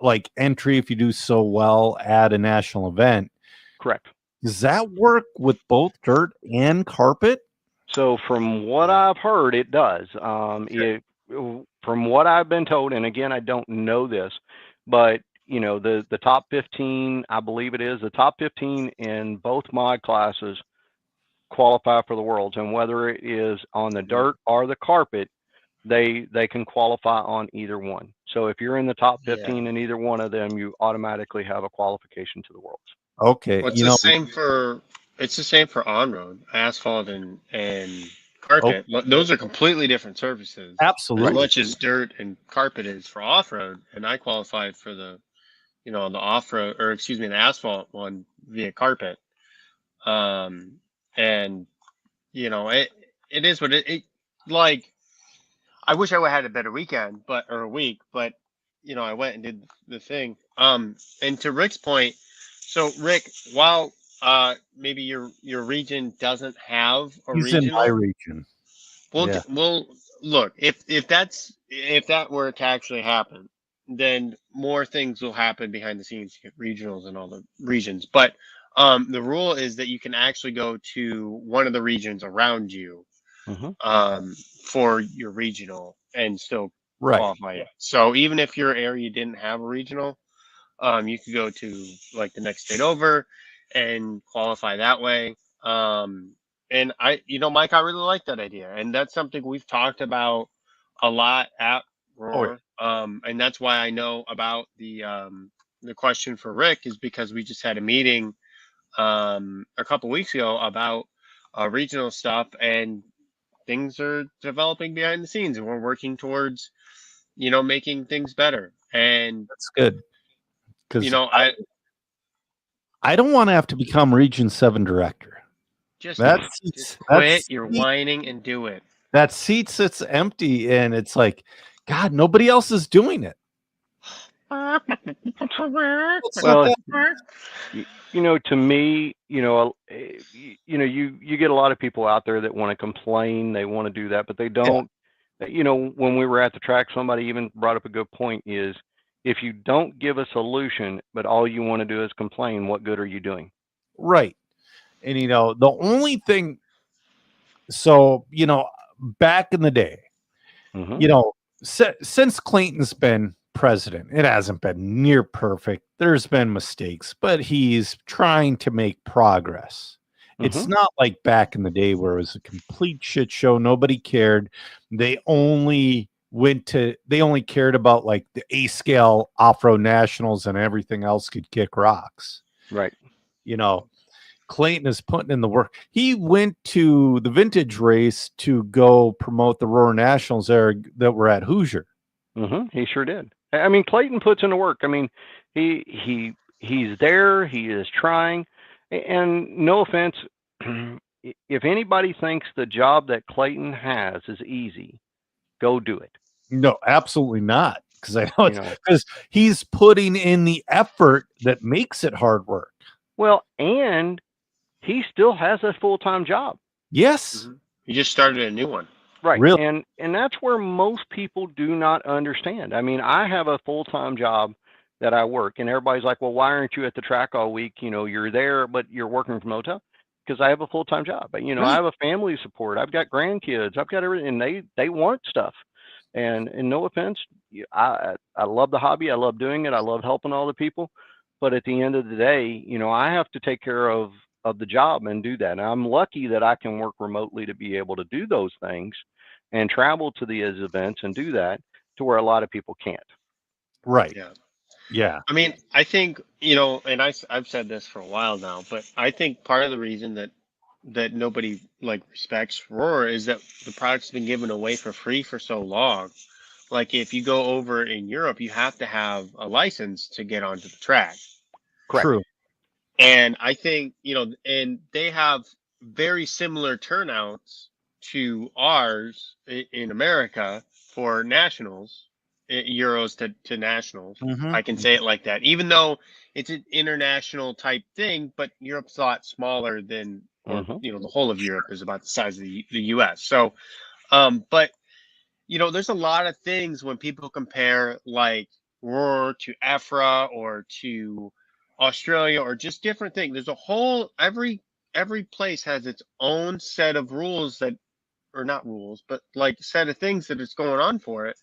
like entry if you do so well at a national event? Correct. Does that work with both dirt and carpet? So from what I've heard, it does. From what I've been told, and again, I don't know this, but the top 15, I believe it is the top 15 in both mod classes qualify for the worlds, and whether it is on the dirt or the carpet, they can qualify on either one. So if you're in the top 15 in either one of them, you automatically have a qualification to the worlds. Okay, Well, it's the same for on-road, asphalt and carpet. Those are completely different surfaces. absolutely. As much as dirt and carpet is for off-road, and I qualified for the off-road, or excuse me, the asphalt one via carpet. And it is what it like. I wish I would have had a better weekend, or a week, but I went and did the thing. And to Rick's point, so Rick, while maybe your region doesn't have a He's in my regional, region. we'll look if that were to actually happen, then more things will happen behind the scenes to get regionals in all the regions. But the rule is that you can actually go to one of the regions around you for your regional and still qualify it. So even if your area didn't have a regional, you could go to like the next state over and qualify that way. And Mike, I really like that idea, and that's something we've talked about a lot at Roar. And that's why I know about the question for Rick, is because we just had a meeting a couple weeks ago about regional stuff, and things are developing behind the scenes, and we're working towards making things better. And that's good, because I don't want to have to become Region 7 director. Just quit your whining and do it. That seat sits empty, and it's like, God, nobody else is doing it. Well, to me, you get a lot of people out there that want to complain, they want to do that, but they don't. When we were at the track, somebody even brought up a good point: is if you don't give a solution, but all you want to do is complain, what good are you doing? Right. And the only thing, so back in the day, since Clayton's been president, it hasn't been near perfect. There's been mistakes, but he's trying to make progress. It's not like back in the day where it was a complete shit show. Nobody cared. They only cared about like the A scale off-road nationals, and everything else could kick rocks. Right. Clayton is putting in the work. He went to the vintage race to go promote the Roar Nationals there that were at Hoosier. He sure did. I mean, Clayton puts in the work. I mean, he's there. He is trying. And no offense, if anybody thinks the job that Clayton has is easy, go do it. No, absolutely not. Because I know because he's putting in the effort that makes it hard work. Well, and he still has a full-time job. Yes. He just started a new one. Right. Really? And that's where most people do not understand. I mean, I have a full-time job that I work, and everybody's like, well, why aren't you at the track all week? You're there, but you're working from hotel. Because I have a full-time job. But, I have a family support. I've got grandkids. I've got everything, and they want stuff. And no offense, I love the hobby. I love doing it. I love helping all the people. But at the end of the day, I have to take care of the job and do that. And I'm lucky that I can work remotely to be able to do those things and travel to these events and do that, to where a lot of people can't. Right. Yeah. I mean, I think, and I've said this for a while now, but I think part of the reason that nobody respects Roar is that the product's been given away for free for so long. Like if you go over in Europe, you have to have a license to get onto the track. Correct. True. And I think, and they have very similar turnouts to ours in America for nationals, Euros to nationals. I can say it like that, even though it's an international type thing, but Europe's a lot smaller than, the whole of Europe is about the size of the US. So, but, there's a lot of things when people compare like Roar to EFRA or to Australia, or just different things. There's a whole every place has its own set of rules that, or not rules, but like set of things that is going on for it.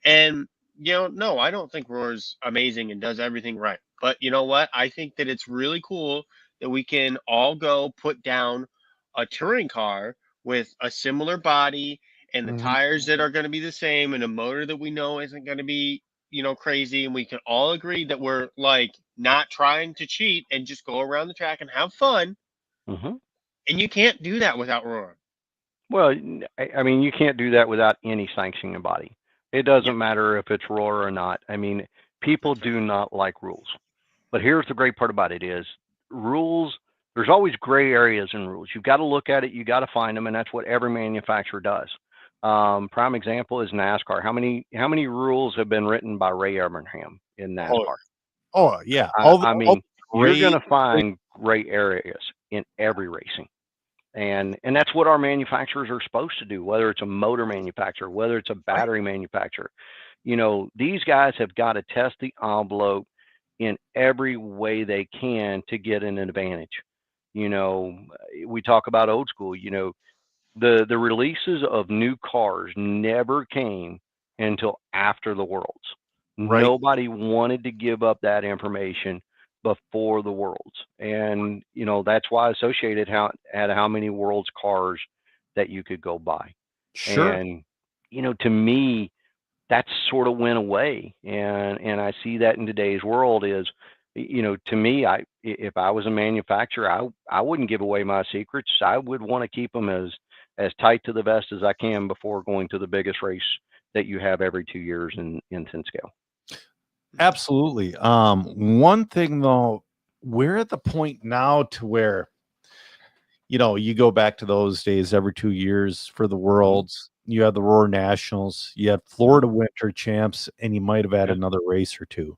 And no, I don't think Roar's amazing and does everything right. But you know what? I think that it's really cool that we can all go put down a touring car with a similar body and the Mhm. tires that are going to be the same and a motor that we know isn't going to be, crazy. And we can all agree that we're like not trying to cheat and just go around the track and have fun. Hmm. And you can't do that without Roar. Well, I mean, you can't do that without any sanctioning body. It Yeah, doesn't matter if it's Roar or not. I mean, people that's right. do not like rules. But here's the great part about it is rules, there's always gray areas in rules. You've got to look at it, you got to find them, and that's what every manufacturer does. Prime example is NASCAR. How many rules have been written by Ray Evernham in Oh, NASCAR? Oh yeah, I all mean, the you're going great, to find gray areas in every racing. And that's what our manufacturers are supposed to do, whether it's a motor manufacturer, whether it's a right? battery manufacturer. These guys have got to test the envelope in every way they can to get an advantage. You know, we talk about old school, the releases of new cars never came until after the Worlds. Right. Nobody wanted to give up that information before the Worlds. And, that's why Associated had how many Worlds cars that you could go buy. Sure. And, to me, that sort of went away. And I see that in today's world is, to me, if I was a manufacturer, I wouldn't give away my secrets. I would want to keep them as tight to the vest as I can before going to the biggest race that you have every 2 years in 10 scale. Absolutely. One thing though, we're at the point now to where, you go back to those days every 2 years for the Mhm. worlds. You had the Roar Nationals, you had Mhm. Florida Winter Champs, and you might have had Yeah. another race or two.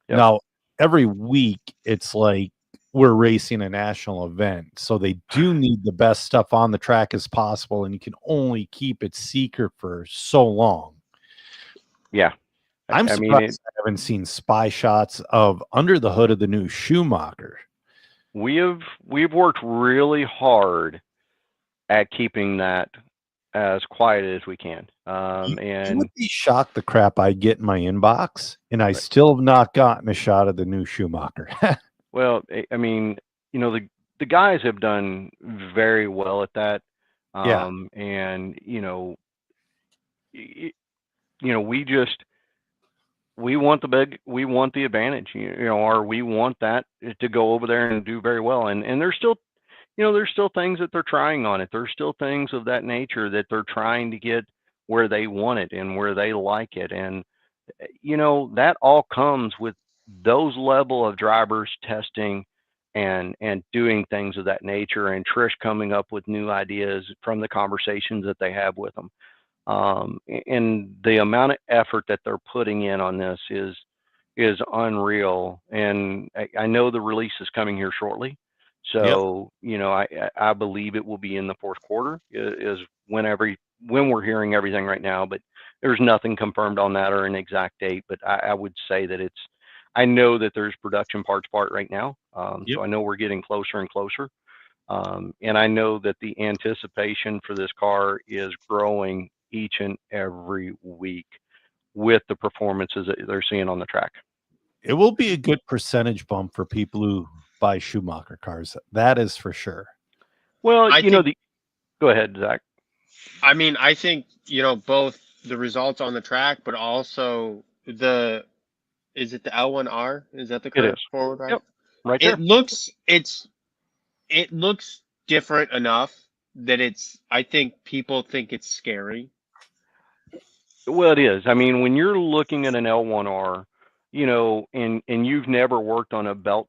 Yep. Now, every week it's like we're racing a national event. So they do need the best stuff on the track as possible, and you can only keep it secret for so long. Yeah. I'm I mean, surprised I haven't seen spy shots of under the hood of the new Schumacher. we've worked really hard at keeping that as quiet as we can. You And would be shocked the crap I get in my inbox, and I still have not gotten a shot of the new Schumacher. well, I mean, the guys have done very well at that. Yeah, And y- we want the advantage, or we want that to go over there and do very well. And there's still things that they're trying on it. There's still things of that nature that they're trying to get where they want it and where they like it. And that all comes with those level of drivers testing and doing things of that nature, and Trish coming up with new ideas from the conversations that they have with them. And the amount of effort that they're putting in on this is unreal. And I know the release is coming here shortly. yep. So, I believe it will be in the fourth quarter is when we're hearing everything right now, but there's nothing confirmed on that or an exact date. But I would say that I know that there's production parts part right now. Yep. So I know we're getting closer and closer. And I know that the anticipation for this car is growing each and every week with the performances that they're seeing on the track. It will be a good percentage bump for people who buy Schumacher cars. That is for sure. Well, I think, go ahead, Zach. I think, both the results on the track, but also is it the L1R? Is that the It is. current forward drive? Yep. Right It there. looks, it looks different enough that I think people think it's scary. Well, it is. I mean, when you're looking at an L1R, and you've never worked on a belt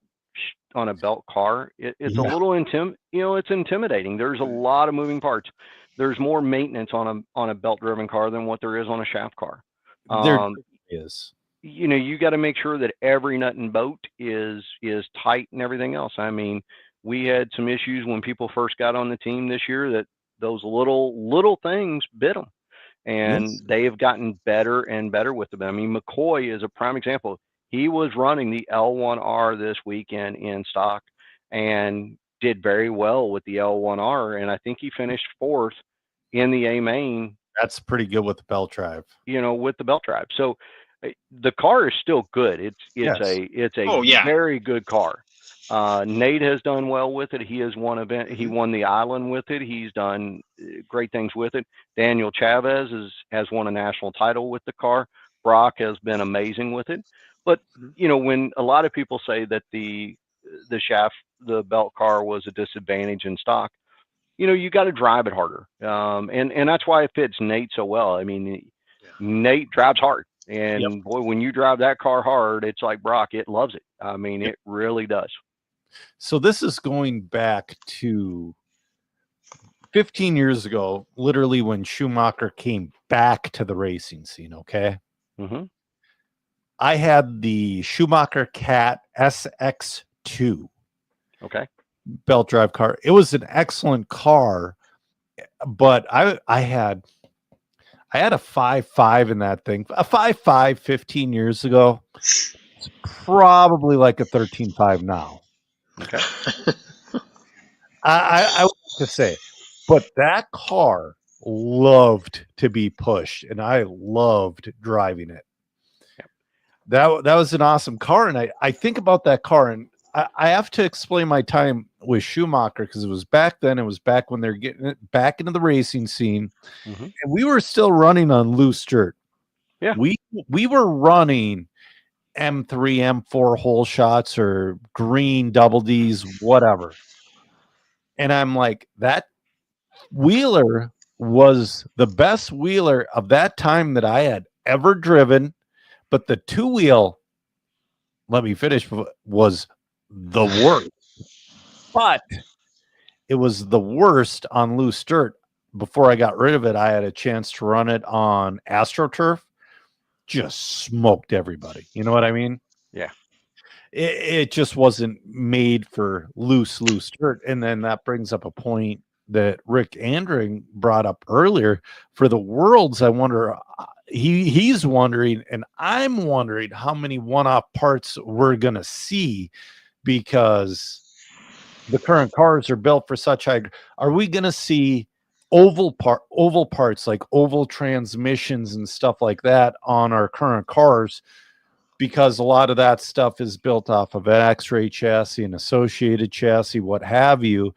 car, it's a Yeah. little it's intimidating. There's a lot of moving parts. There's more maintenance on a belt driven car than what there is on a shaft car. There Um, is. you got to make sure that every nut and bolt is tight and everything else. I mean, we had some issues when people first got on the team this year that those little things bit them, and Yes. they have gotten better and better with them. I mean, McCoy is a prime example. He was running the L1R this weekend in stock and did very well with the L1R. And I think he finished 4th in the A main, That's pretty good with the belt drive. with the belt drive. So the car is still good. It's Yes. a Oh, yeah. very good car. Nate has done well with it. He has won event. He won the Island with it. He's done great things with it. Daniel Chavez has won a national title with the car. Brock has been amazing with it. But when a lot of people say that the belt car was a disadvantage in stock, you got to drive it harder. And that's why it fits Nate so well. I mean, Nate drives hard. And boy, when you drive that car hard, it's like Brock, it loves it. I mean, it really does. So this is going back to 15 years ago, literally when Schumacher came back to the racing scene. Okay. Mm-hmm. I had the Schumacher Cat SX2. Okay. Belt drive car. It was an excellent car, but I had a 5.5 in that thing. A 5.5 15 years ago. It's probably like a 13.5 now. Okay. I would like to say, but that car loved to be pushed, and I loved driving it. That was an awesome car, and I think about that car, and I have to explain my time with Schumacher because it was back then. It was back when they're getting it back into the racing scene, and we were still running on loose dirt. Yeah, we were running M3, M4 hole shots or green double Ds, whatever. And I'm like, that wheeler was the best wheeler of that time that I had ever driven, but the 2-wheel, let me finish, was the worst. But it was the worst on loose dirt. Before I got rid of it, I had a chance to run it on AstroTurf. Just smoked everybody. You know what I mean? Yeah. It just wasn't made for loose dirt. And then that brings up a point that Rick Andring brought up earlier. For the Worlds, I wonder, he's wondering, and I'm wondering how many one-off parts we're going to see, because the current cars are built for such high. Are we going to see oval parts like oval transmissions and stuff like that on our current cars? Because a lot of that stuff is built off of an X-ray chassis, an associated chassis, what have you.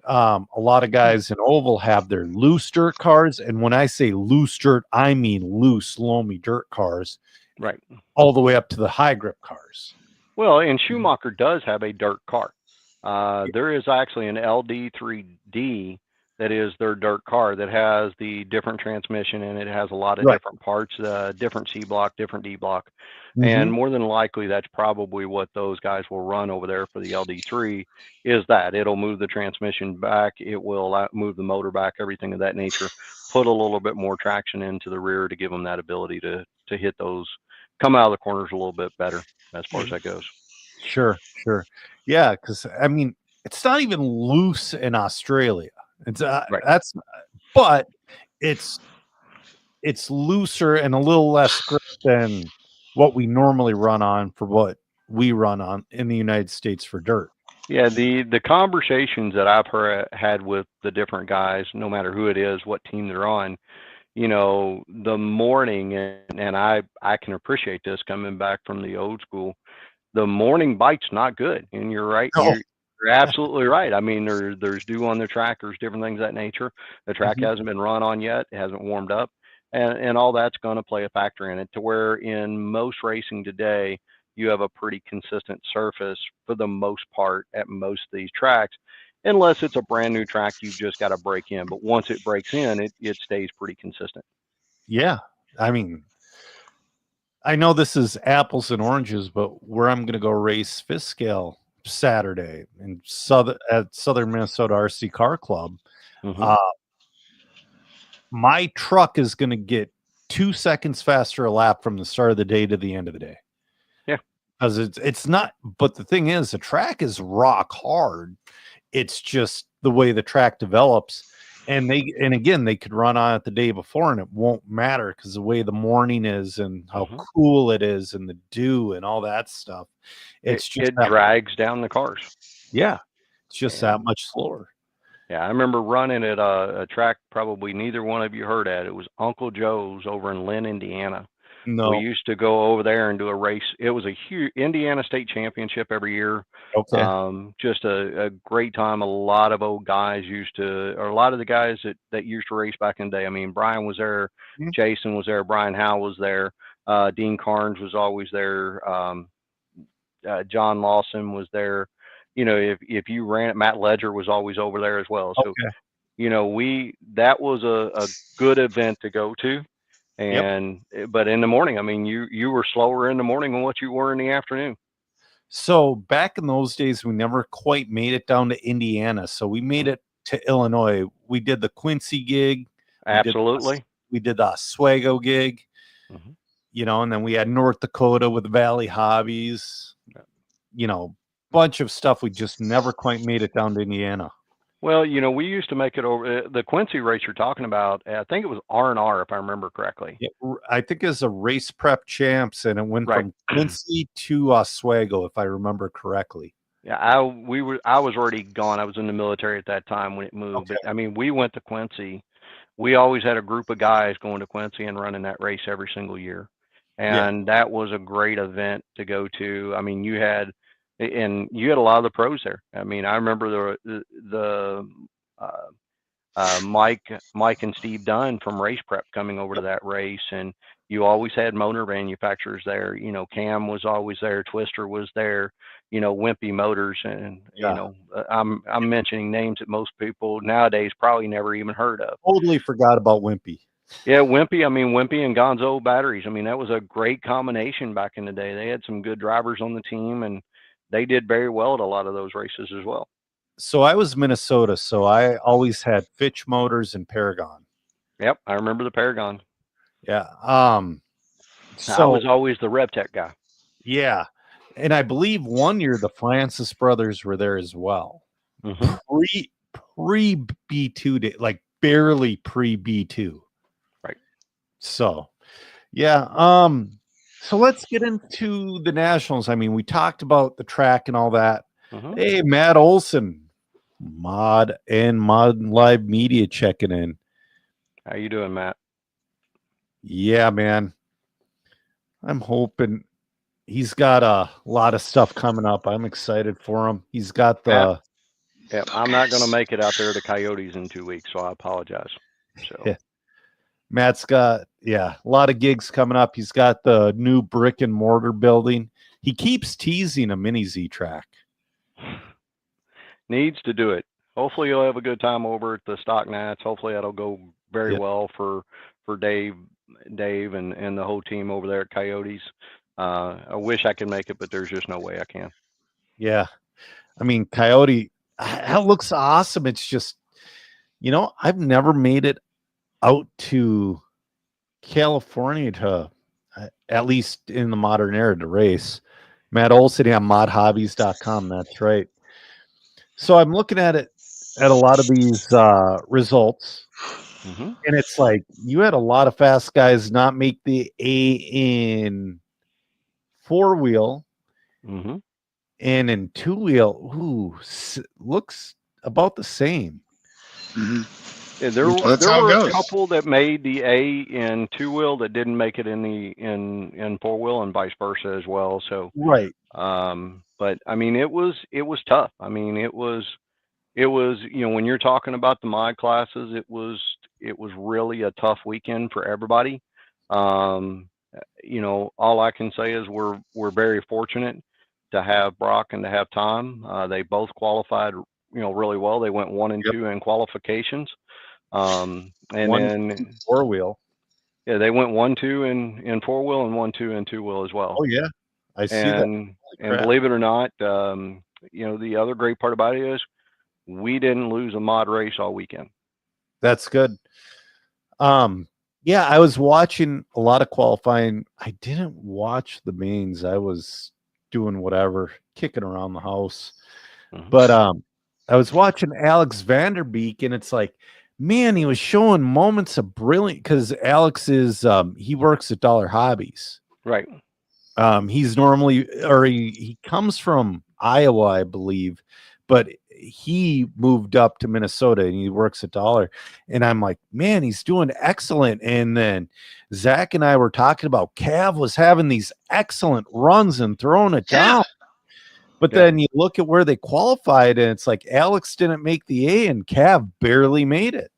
A lot of guys in oval have their loose dirt cars, and when I say loose dirt, I mean loose, loamy dirt cars, right, all the way up to the high grip cars. Well, and Schumacher does have a dirt car. There is actually an LD3D that is their dirt car that has the different transmission, and it has a lot of different parts, different C block, different D block. And more than likely, that's probably what those guys will run over there for the LD3, is that it'll move the transmission back. It will move the motor back, everything of that nature, put a little bit more traction into the rear to give them that ability to hit those, come out of the corners a little bit better as far as that goes. Sure. Yeah, because I mean, it's not even loose in Australia. It's but it's looser and a little less grip than what we normally run on for what we run on in the United States for dirt. Yeah, the conversations that I've had with the different guys, no matter who it is, what team they're on, the morning, and I can appreciate this coming back from the old school, the morning bite's not good. And you're right. No. You're absolutely right. I mean, there's dew on the track, there's different things of that nature. The track hasn't been run on yet, it hasn't warmed up, and all that's going to play a factor in it, to where in most racing today, you have a pretty consistent surface for the most part at most of these tracks, unless it's a brand new track you've just got to break in. But once it breaks in, it stays pretty consistent. Yeah. I mean, I know this is apples and oranges, but where I'm going to go race fifth scale Saturday in Southern Minnesota RC Car Club, my truck is going to get 2 seconds faster a lap from the start of the day to the end of the day. Yeah, because it's not. But the thing is, the track is rock hard. It's just the way the track develops. and again, they could run on it the day before and it won't matter because the way the morning is and how Mhm. cool it is and the dew and all that stuff. It's just It that, drags down the cars. yeah, it's just that And much slower. yeah, I remember running at a track probably neither one of you heard at. It was Uncle Joe's over in Lynn, Indiana. We No. used to go over there and do a race. It was a huge Indiana State Championship every year. Okay. Just a great time. A lot of old guys used to, or a lot of the guys that used to race back in the day. I mean, Brian was there, Mhm. Jason was there, Brian Howe was there, Dean Carnes was always there, John Lawson was there. You know, if you ran it, Matt Ledger was always over there as well. So, Okay. you know, that was a good event to go to. Yep. But in the morning, I mean, you were slower in the morning than what you were in the afternoon. So back in those days, we never quite made it down to Indiana. So we made it to Illinois. We did the Quincy gig. Absolutely. We did the Oswego gig, Mhm. and then we had North Dakota with Valley Hobbies, bunch of stuff. We just never quite made it down to Indiana. Well, you know, we used to make it over the Quincy race you're talking about. I think it was R&R, if I remember correctly. Yeah, I think it's a race prep champs, and it went Right. from Quincy to Oswego, if I remember correctly. Yeah, I was already gone. I was in the military at that time when it moved. Okay. But I mean, we went to Quincy. We always had a group of guys going to Quincy and running that race every single year. Yeah. And that was a great event to go to. I mean, you had a lot of the pros there. I mean, I remember the Mike and Steve Dunn from Race Prep coming over to that race, and you always had motor manufacturers there. You know, Cam was always there, Twister was there, you know, Wimpy Motors, and Yeah. you know, I'm mentioning names that most people nowadays probably never even heard of. Totally forgot about Wimpy. Yeah, Wimpy. I mean, Wimpy and Gonzo batteries. I mean, that was a great combination back in the day. They had some good drivers on the team, and they did very well at a lot of those races as well. So I was Minnesota, so I always had Fitch Motors and Paragon. Yep, I remember the Paragon. Yeah. So I was always the RevTech guy. Yeah. And I believe one year the Francis brothers were there as well. Mm-hmm. Pre B2 day, like barely pre B2. Right. So yeah. So let's get into the nationals. I mean, we talked about the track and all that. Mm-hmm. Hey, Matt Olson, Mod Live Media checking in. How you doing, Matt? Yeah, man. I'm hoping he's got a lot of stuff coming up. I'm excited for him. He's got the. Yeah, I'm not going to make it out there to Coyotes in 2 weeks, so I apologize. So yeah. Matt's got a lot of gigs coming up. He's got the new brick and mortar building. He keeps teasing a mini Z track. Needs to do it. Hopefully you'll have a good time over at the Stock Nats. Hopefully that'll go very well for Dave and the whole team over there at Coyotes. I wish I could make it, but there's just no way I can. Yeah. I mean, Coyote, that looks awesome. It's just, I've never made it out to California to, at least in the modern era, to race. Matt Olson on modhobbies.com. That's right. So I'm looking at a lot of these results, and it's like you had a lot of fast guys not make the A in 4-wheel, and in 2-wheel, looks about the same. Yeah, there were a couple that made the A in 2-wheel that didn't make it in 4-wheel, and vice versa as well. So right. But I mean, it was tough. I mean, it was when you're talking about the mod classes, it was really a tough weekend for everybody. All I can say is we're very fortunate to have Brock and to have Tom. They both qualified, really well. They went 1 and 2 in qualifications. And then 4-wheel. Yeah, they went 1-2 in 4-wheel and 1-2 in 2-wheel as well. Oh yeah, I see that. And believe it or not, the other great part about it is we didn't lose a mod race all weekend. That's good. Yeah, I was watching a lot of qualifying. I didn't watch the mains. I was doing whatever, kicking around the house. But I was watching Alex Vanderbeek, and it's like, man, he was showing moments of brilliant because Alex is he works at Dollar Hobbies. Right. He's normally, or he comes from Iowa, I believe, but he moved up to Minnesota and he works at Dollar. And I'm like, man, he's doing excellent. And then Zach and I were talking about Cav was having these excellent runs and throwing it down. But Yeah. then you look at where they qualified, and it's like Alex didn't make the A, and Cav barely made it.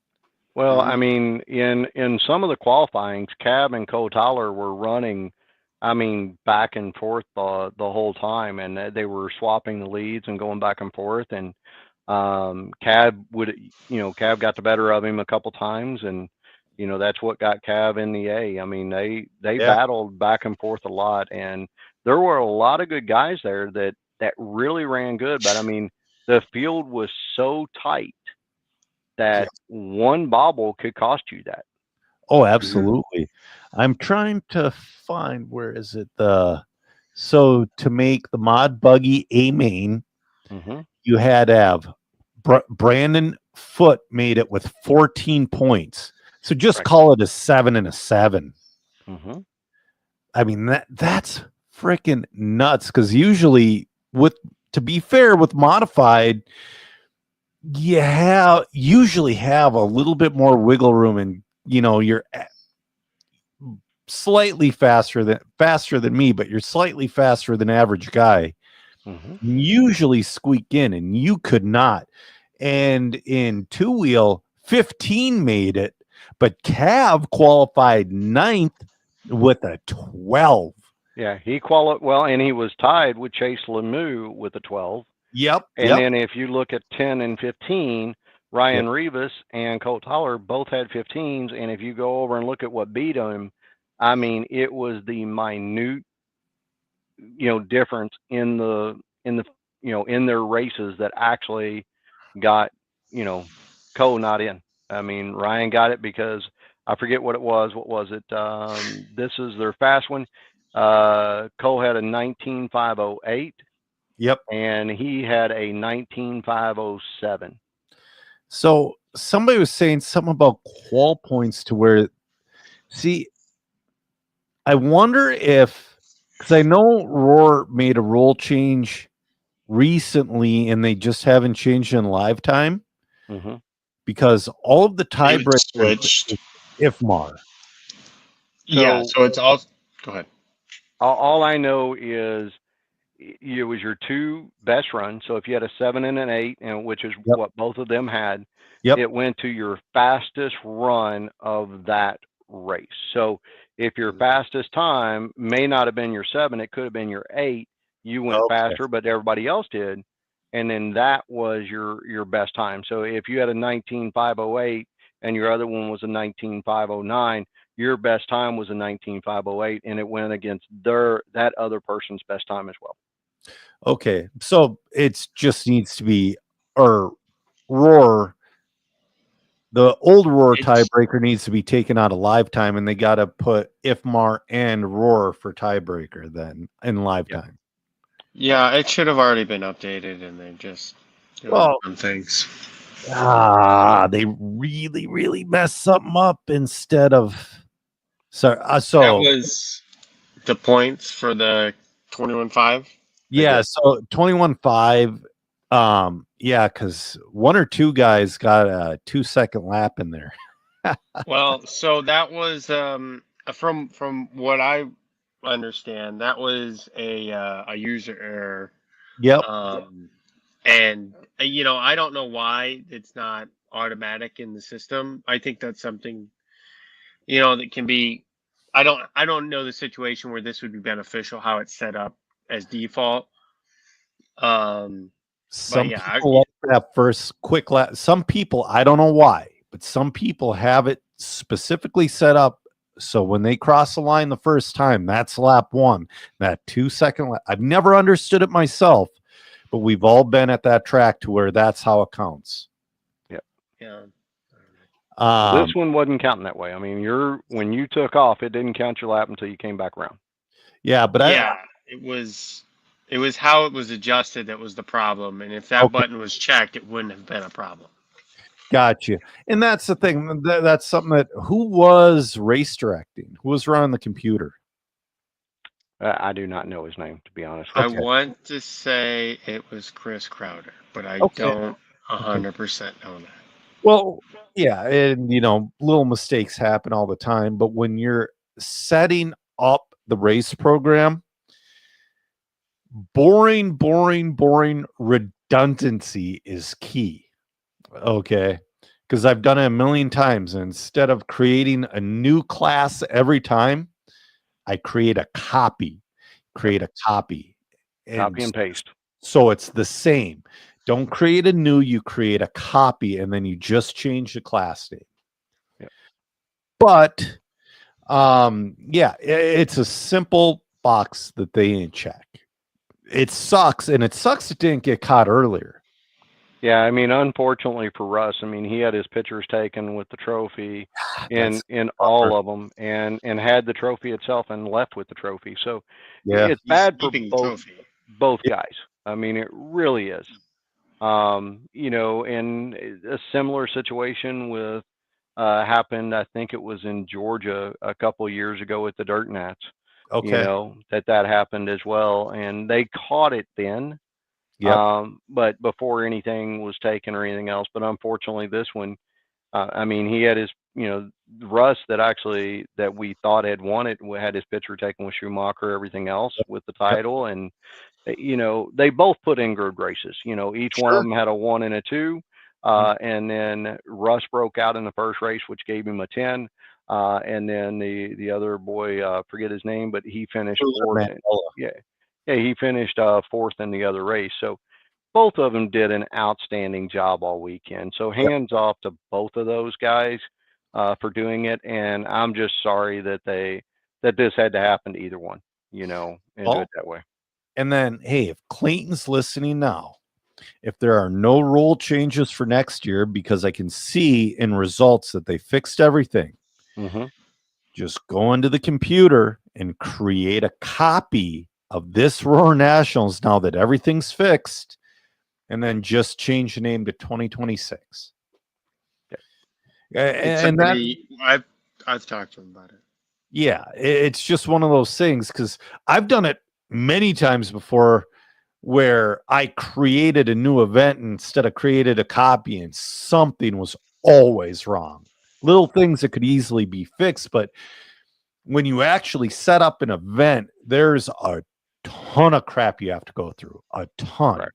Well, I mean, in some of the qualifyings, Cab and Cole Tyler were running, I mean, back and forth the whole time, and they were swapping the leads and going back and forth. And Cab Cab got the better of him a couple times, and that's what got Cab in the A. I mean, they Yeah. battled back and forth a lot, and there were a lot of good guys there that really ran good. But I mean, the field was so tight that one bobble could cost you that. Oh, absolutely. I'm trying to find, where is it? So to make the Mod Buggy A main, Mm-hmm. you had to have Brandon Foote made it with 14 points. So just Right. call it a 7 and a 7. Mm-hmm. I mean, that's freaking nuts, because usually, to be fair, with modified, you usually have a little bit more wiggle room, and you're slightly faster than me, but you're slightly faster than average guy. Mm-hmm. Usually squeak in, and you could not. And in two-wheel, 15 made it, but Cav qualified 9th with a 12. Yeah, he qualified well, and he was tied with Chase Lemieux with a 12. Yep. And then if you look at 10 and 15, Ryan Rivas and Colt Tyler both had 15s. And if you go over and look at what beat them, I mean, it was the minute, difference in their races that actually got, Cole not in. I mean, Ryan got it because I forget what it was. What was it? This is their fast one. Cole had a 19.508. Yep. And he had a 19.507. So somebody was saying something about qual points to where, see, I wonder if, because I know Roar made a rule change recently and they just haven't changed in live time, Mm-hmm. because all of the They've tiebreakers switched. IFMAR. Yeah, so it's all. Go ahead. All I know is it was your two best runs. So if you had a 7 and an 8, and which is what both of them had, it went to your fastest run of that race. So if your fastest time may not have been your 7, it could have been your 8. You went faster, but everybody else did, and then that was your best time. So if you had a 19.508 and your other one was a 19.509, your best time was a 19.508, and it went against that other person's best time as well. Okay, so it just needs to be, or Roar, the old Roar tiebreaker needs to be taken out of live time, and they got to put IFMAR and Roar for tiebreaker then in live time. Yeah, it should have already been updated, and they just done things. They really, really messed something up instead of. So that was the points for the 21.5. Yeah, so 21.5. Yeah, because one or two guys got a 2-second lap in there. Well, so that was from what I understand, that was a user error. Yep. And I don't know why it's not automatic in the system. I think that's something that can be. I don't know the situation where this would be beneficial, how it's set up as default. Some people like that first quick lap. Some people, I don't know why, but some people have it specifically set up so when they cross the line the first time, that's lap 1. That 2-second lap. I've never understood it myself, but we've all been at that track to where that's how it counts. Yeah. This one wasn't counting that way. I mean, when you took off, it didn't count your lap until you came back around. Yeah, but it was how it was adjusted that was the problem, and if that button was checked, it wouldn't have been a problem. Gotcha. And that's the thing. That's something that who was race directing? Who was running the computer? I do not know his name, to be honest I with Okay. want to say it was Chris Crowder, but I Okay. don't Okay. 100% know that. Well, yeah, and little mistakes happen all the time, but when you're setting up the race program, boring redundancy is key. Okay. Because I've done it a million times. And instead of creating a new class every time, I create a copy, you. Yep. create a copy. Copy And and paste. so it's the same. Don't create a new, you create a copy, and then you just change the class name. Yep. But yeah, it's a simple box that they didn't check. It sucks, and it sucks it didn't get caught earlier. Yeah, I mean, unfortunately for Russ, I mean, he had his pictures taken with the trophy That's in bummer. all of them, and had the trophy itself and left with the trophy. So Yeah. it's He's bad for keeping the trophy. both Yeah. guys. I mean, it really is. And a similar situation with happened. I think it was in Georgia a couple years ago with the Dirt Nats. Okay. That happened as well, and they caught it then. Yep. But before anything was taken or anything else. But unfortunately, this one, I mean, he had his, Russ that we thought had won it had his picture taken with Schumacher, everything else with the Yep. title, and they both put in good races. Each one of Sure. them had a 1 and a 2, and then Russ broke out in the first race, which gave him a 10. And then the other boy, forget his name, but he finished fourth. Yeah, yeah, he finished fourth in the other race. So both of them did an outstanding job all weekend. So Yep. hands off to both of those guys for doing it. And I'm just sorry that this had to happen to either one, and do Well, it that way. and then, hey, if Clayton's listening now, if there are no rule changes for next year, because I can see in results that they fixed everything, Mm-hmm. just go into the computer and create a copy of this Roar Nationals now that everything's fixed, and then just change the name to 2026. It's And that, somebody I've talked to him about it. yeah, it's just one of those things, because I've done it many times before where I created a new event instead of created a copy, and something was always wrong. Little things that could easily be fixed, but when you actually set up an event, there's a ton of crap you have to go through, a ton. Right.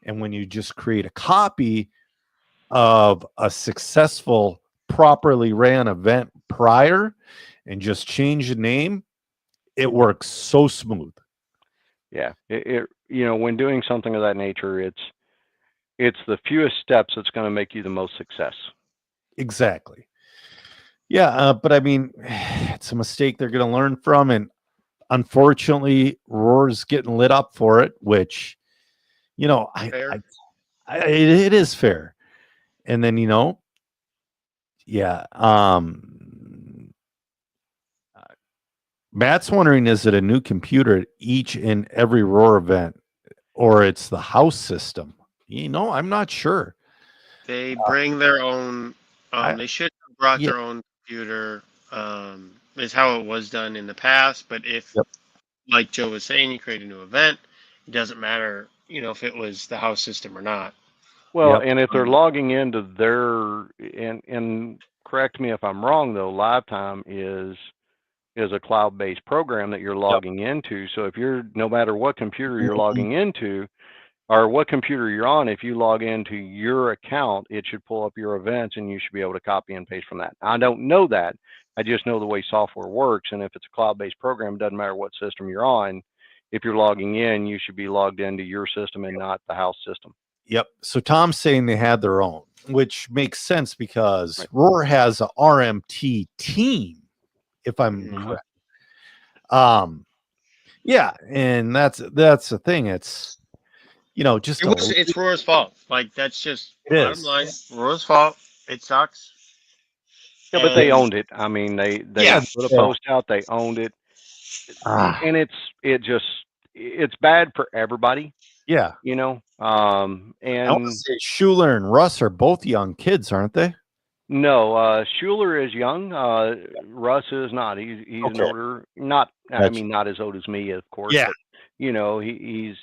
And when you just create a copy of a successful, properly ran event prior and just change the name, it works so smooth. Yeah. When doing something of that nature, it's the fewest steps that's going to make you the most success. Exactly. Yeah, but I mean, it's a mistake they're going to learn from, and unfortunately, Roar's getting lit up for it, which, Fair. it is fair. And then, yeah, Matt's wondering, is it a new computer at each and every Roar event, or it's the house system? I'm not sure. They bring their own. I- They should have brought Yeah. their own computer. Is how it was done in the past. But if, Yep. like Joe was saying, you create a new event, it doesn't matter, if it was the house system or not. Well, Yep. and if they're logging into their and correct me if I'm wrong though, Lifetime is a cloud-based program that you're logging into. So if you're no matter what computer you're Mhm. logging into or what computer you're on, if you log into your account, it should pull up your events and you should be able to copy and paste from that. I don't know that. I just know the way software works. And if it's a cloud-based program, it doesn't matter what system you're on. If you're logging in, you should be logged into your system and not the house system. Yep. So Tom's saying they had their own, which makes sense because Right. Roar has a RMT team, if I'm Mhm. correct. Yeah, and that's the thing. It's just It's Roar's fault. Like, that's just It bottom is. line. Roar's fault. It sucks. Yeah, but they And- owned it. I mean, they Yeah, put a yeah. post out. They owned it, Ah. and it's bad for everybody. Yeah. you know. I want to And say Schuler and Russ are both young kids, aren't they? no, Schuler is young. Russ is not. He's an Okay. older, not I Gotcha. mean not as old as me, of course, Yeah. but he's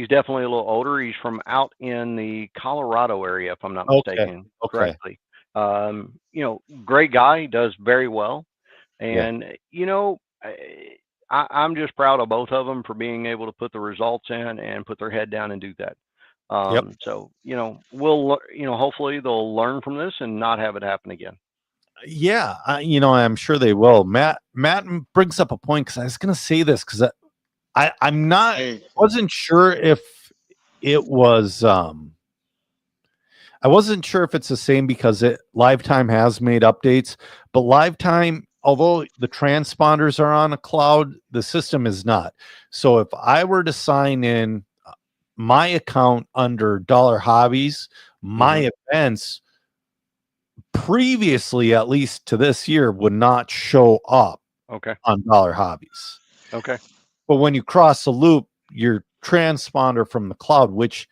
definitely a little older. He's from out in the Colorado area, if I'm not Okay. mistaken, Okay. correctly. Great guy. He does very well, Yeah. and I'm just proud of both of them for being able to put the results in and put their head down and do that. Yep. So hopefully they'll learn from this and not have it happen again. Yeah. I'm sure they will. Matt brings up a point because I was going to say this because I'm not Hey, wasn't sure if it was I wasn't sure if it's the same because Lifetime has made updates, but Lifetime, although the transponders are on a cloud, the system is not. So if I were to sign in my account under Dollar Hobbies, my events previously, at least to this year, would not show up Okay. on Dollar Hobbies. Okay. But when you cross the loop, your transponder from the cloud, which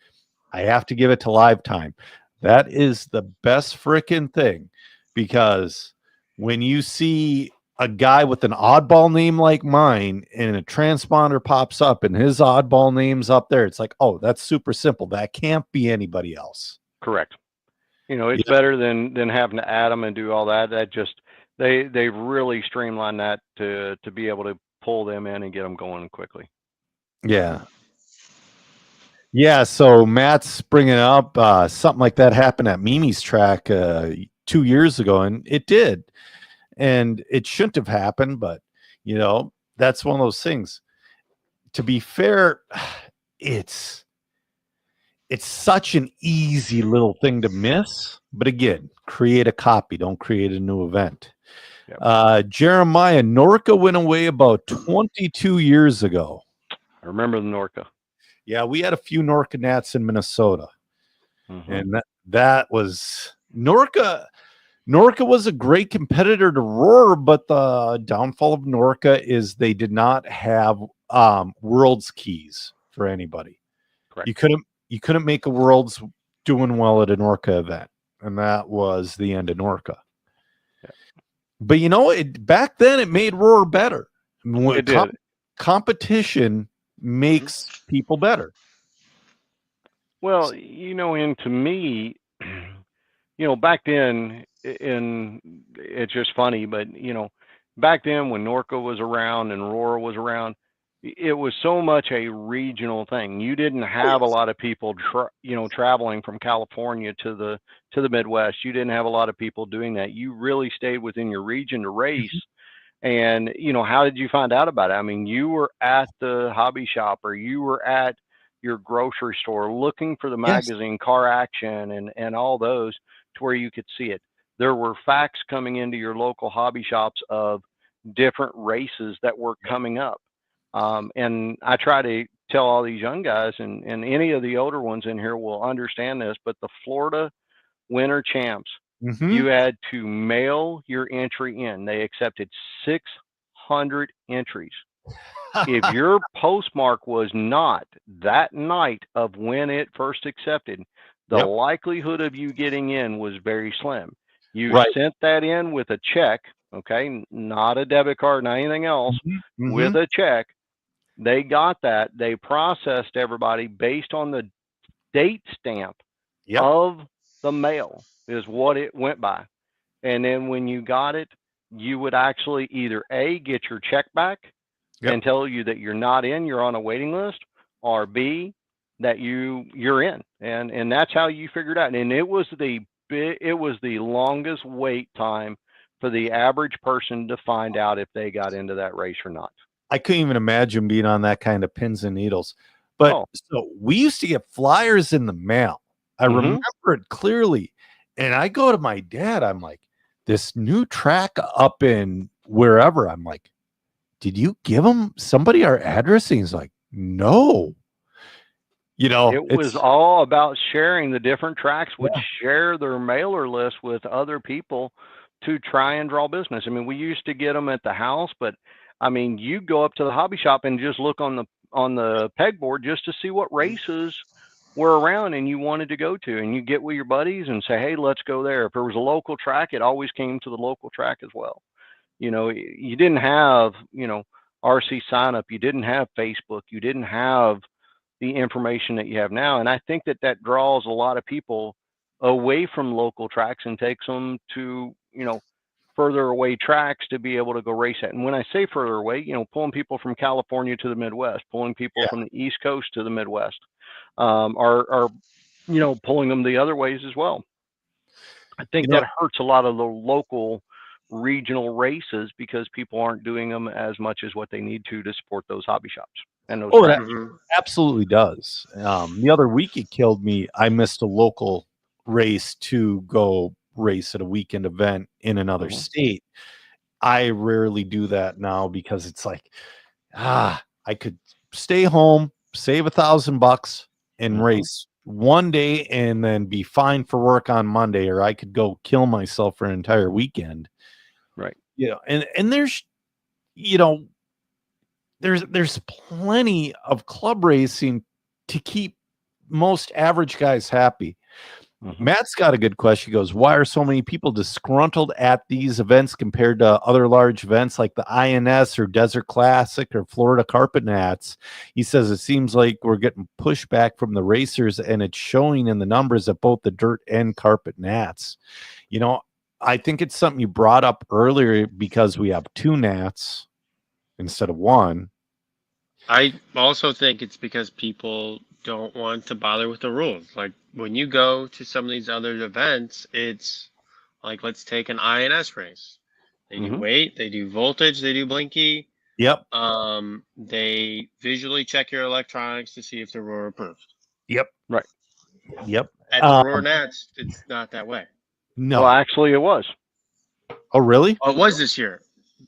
I have to give it to Lifetime, that is the best freaking thing, because when you see a guy with an oddball name like mine and a transponder pops up and his oddball name's up there, it's like, oh, that's super simple. That can't be anybody else. Correct. It's Yeah. better than having to add them and do all that. That just they really streamlined that to be able to pull them in and get them going quickly. Yeah. Yeah. So Matt's bringing up something like that happened at Mimi's track 2 years ago, and it did. And it shouldn't have happened, but that's one of those things. To be fair, it's such an easy little thing to miss. But again, create a copy, don't create a new event. Yep. Jeremiah, Norca went away about 22 years ago. I remember the Norca. Yeah, we had a few Norca Nats in Minnesota. And that was Norca. Norca was a great competitor to Roar, but the downfall of Norca is they did not have Worlds keys for anybody. Correct. You couldn't make a Worlds doing well at a Norca event, and that was the end of Norca. Yeah. But back then it made Roar better. It did. Competition makes people better. Well, and to me, back then, and it's just funny, but back then when Norco was around and Roar was around, it was so much a regional thing. You didn't have a lot of people, traveling from California to the Midwest. You didn't have a lot of people doing that. You really stayed within your region to race. And how did you find out about it? I mean, you were at the hobby shop or you were at your grocery store looking for the Yes. magazine Car Action and all those to where you could see it. There were facts coming into your local hobby shops of different races that were coming up. And I try to tell all these young guys, and any of the older ones in here will understand this, but the Florida Winter Champs, you had to mail your entry in. They accepted 600 entries. If your postmark was not that night of when it first accepted, the Yep. likelihood of you getting in was very slim. You Right. sent that in with a check, okay, not a debit card, not anything else, with a check. They got that. They processed everybody based on the date stamp Yep. of the mail is what it went by. And then when you got it, you would actually either A, get your check back Yep. and tell you that you're not in, you're on a waiting list, or B, that you're in. And that's how you figured out. And it was the longest wait time for the average person to find out if they got into that race or not. I couldn't even imagine being on that kind of pins and needles. But so we used to get flyers in the mail. I remember it clearly. And I go to my dad, I'm like, this new track up in wherever. I'm like, did you give him somebody our address? And he's like, no. It was all about sharing. The different tracks would share their mailer list with other people to try and draw business. I mean, we used to get them at the house, but I mean, you go up to the hobby shop and just look on the pegboard just to see what races were around and you wanted to go to, and you get with your buddies and say, hey, let's go there. If there was a local track, it always came to the local track as well. You didn't have, RC sign up, you didn't have Facebook, you didn't have the information that you have now. And I think that draws a lot of people away from local tracks and takes them to, further away tracks to be able to go race at. And when I say further away, pulling people from California to the Midwest, pulling people from the East Coast to the Midwest, are pulling them the other ways as well. I think that hurts a lot of the local regional races because people aren't doing them as much as what they need to support those hobby shops and those. That absolutely does. The other week it killed me. I missed a local race to go race at a weekend event in another state. I rarely do that now because it's like, I could stay home, save $1,000 and race one day and then be fine for work on Monday, or I could go kill myself for an entire weekend. Right. And there's, there's plenty of club racing to keep most average guys happy. Matt's got a good question. He goes, why are so many people disgruntled at these events compared to other large events like the INS or Desert Classic or Florida Carpet Nats? He says it seems like we're getting pushback from the racers, and it's showing in the numbers at both the dirt and carpet Nats. I think it's something you brought up earlier because we have 2 Nats instead of 1. I also think it's because people don't want to bother with the rules. Like when you go to some of these other events, it's like, let's take an INS race. They do weight, they do voltage, they do blinky. Yep. They visually check your electronics to see if they're Roar approved. Yep. Right. Yep. At the Roar Nats, it's not that way. No. Well, actually, it was. Oh, really? Oh, it was this year.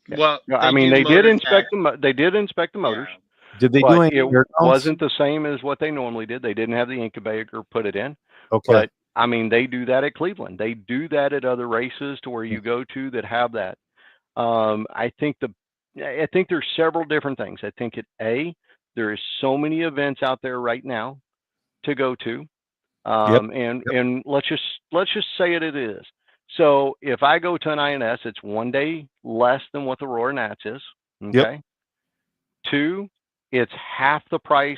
Yeah. Well, they did inspect them. They did inspect the motors. Yeah. Did they do any? It wasn't the same as what they normally did. They didn't have the incubator put it in. Okay. But they do that at Cleveland. They do that at other races to where you go to that have that. I think there's several different things. I think there is so many events out there right now to go to. And let's just say it is. So if I go to an INS, it's 1 day less than what the Roar Nats is. Okay. Yep. 2, it's half the price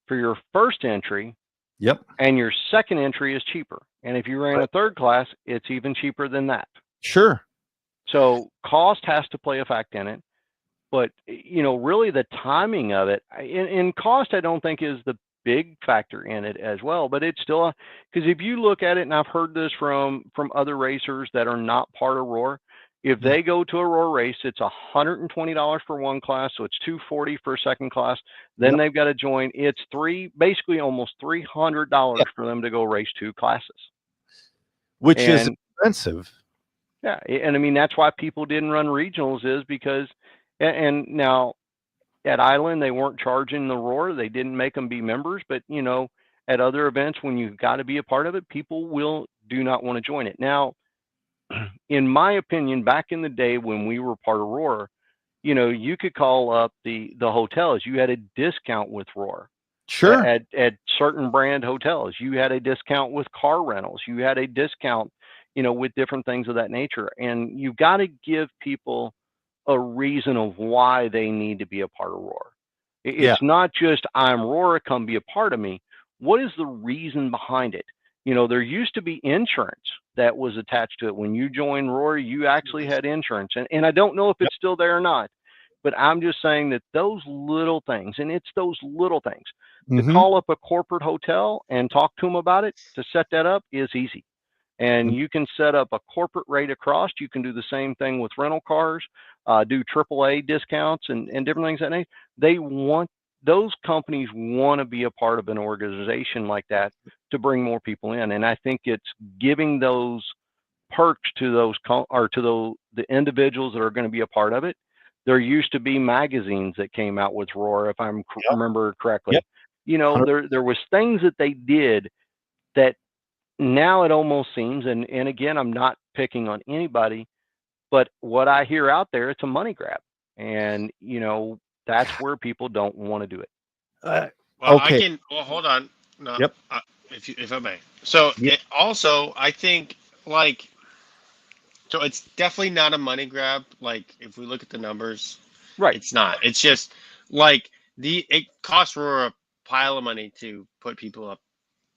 for your first entry. Yep. And your second entry is cheaper. And if you ran a third class, it's even cheaper than that. Sure. So cost has to play a fact in it. But, really the timing of it, and cost I don't think is the big factor in it as well. But it's still, because if you look at it, and I've heard this from other racers that are not part of Roar, if they go to a Roar race, it's $120 for one class, so it's $240 for a second class. Then they've got to join. It's basically almost $300 for them to go race 2 classes, which is expensive. Yeah, and that's why people didn't run regionals, is because, and now at Island they weren't charging the Roar. They didn't make them be members, but at other events when you've got to be a part of it, people do not want to join it. Now, in my opinion, back in the day when we were part of Roar, you could call up the hotels. You had a discount with Roar. Sure. At certain brand hotels, you had a discount with car rentals. You had a discount, with different things of that nature. And you've got to give people a reason of why they need to be a part of Roar. It's not just I'm Roar, come be a part of me. What is the reason behind it? There used to be insurance that was attached to it. When you joined Roar, you actually had insurance. And I don't know if it's still there or not, but I'm just saying that those little things, and it's those little things, to call up a corporate hotel and talk to them about it, to set that up is easy. And you can set up a corporate rate across. You can do the same thing with rental cars, do AAA discounts and different things like that. Those companies want to be a part of an organization like that to bring more people in. And I think it's giving those perks to the individuals that are going to be a part of it. There used to be magazines that came out with Roar, if I remember correctly. There was things that they did that now it almost seems, and again, I'm not picking on anybody, but what I hear out there, it's a money grab. And, that's where people don't want to do it. Well, Okay. Well, hold on. No, Yep. if I may. So Yep. also, I think like so it's definitely not a money grab. Like if we look at the numbers, Right. it's not. It's just like it costs Roar a pile of money to put people up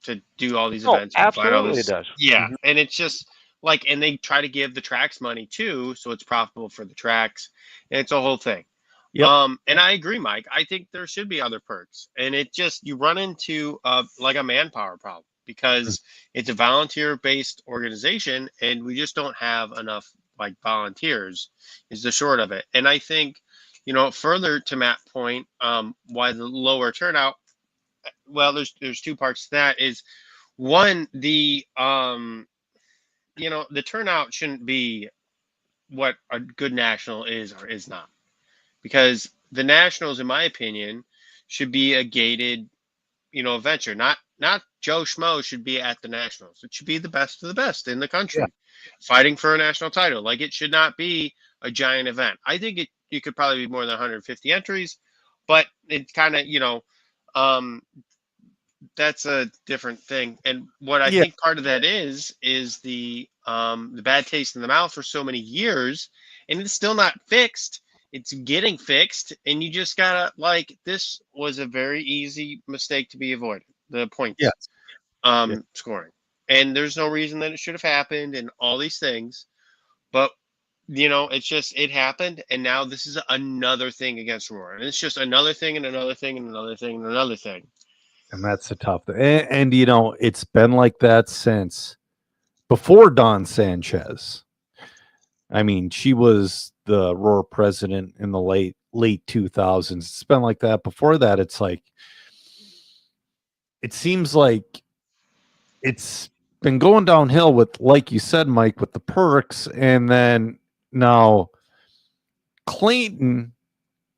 to do all these Oh, events and provide all absolutely it this. does. Yeah, Mhm. and it's just like, and they try to give the tracks money too, so it's profitable for the tracks. And it's a whole thing. Yep. And I agree, Mike. I think there should be other perks, and it just you run into like a manpower problem because it's a volunteer-based organization, and we just don't have enough like volunteers. Is the short of it. And I think, further to Matt's point, why the lower turnout. Well, there's two parts to that. Is one the turnout shouldn't be what a good national is or is not, because the nationals, in my opinion, should be a gated, venture. Not Joe Schmo should be at the nationals. It should be the best of the best in the Yeah. country fighting for a national title. Like, it should not be a giant event. I think it could probably be more than 150 entries, but it's kind of, um that's a different thing. And what I Yeah. think part of that is the bad taste in the mouth for so many years, and it's still not fixed. It's getting fixed, and you just gotta, like, this was a very easy mistake to be avoided. The Yeah. points Yeah. scoring. And there's no reason that it should have happened and all these things. But it's just it happened, and now this is another thing against Roar. And it's just another thing and another thing and another thing and another thing. And that's a tough thing. And it's been like that since before Don Sanchez. I mean, she was the Roar president in the late 2000s. It's been like that. Before that, it's like it seems like it's been going downhill with, like you said, Mike, with the perks, and then now Clayton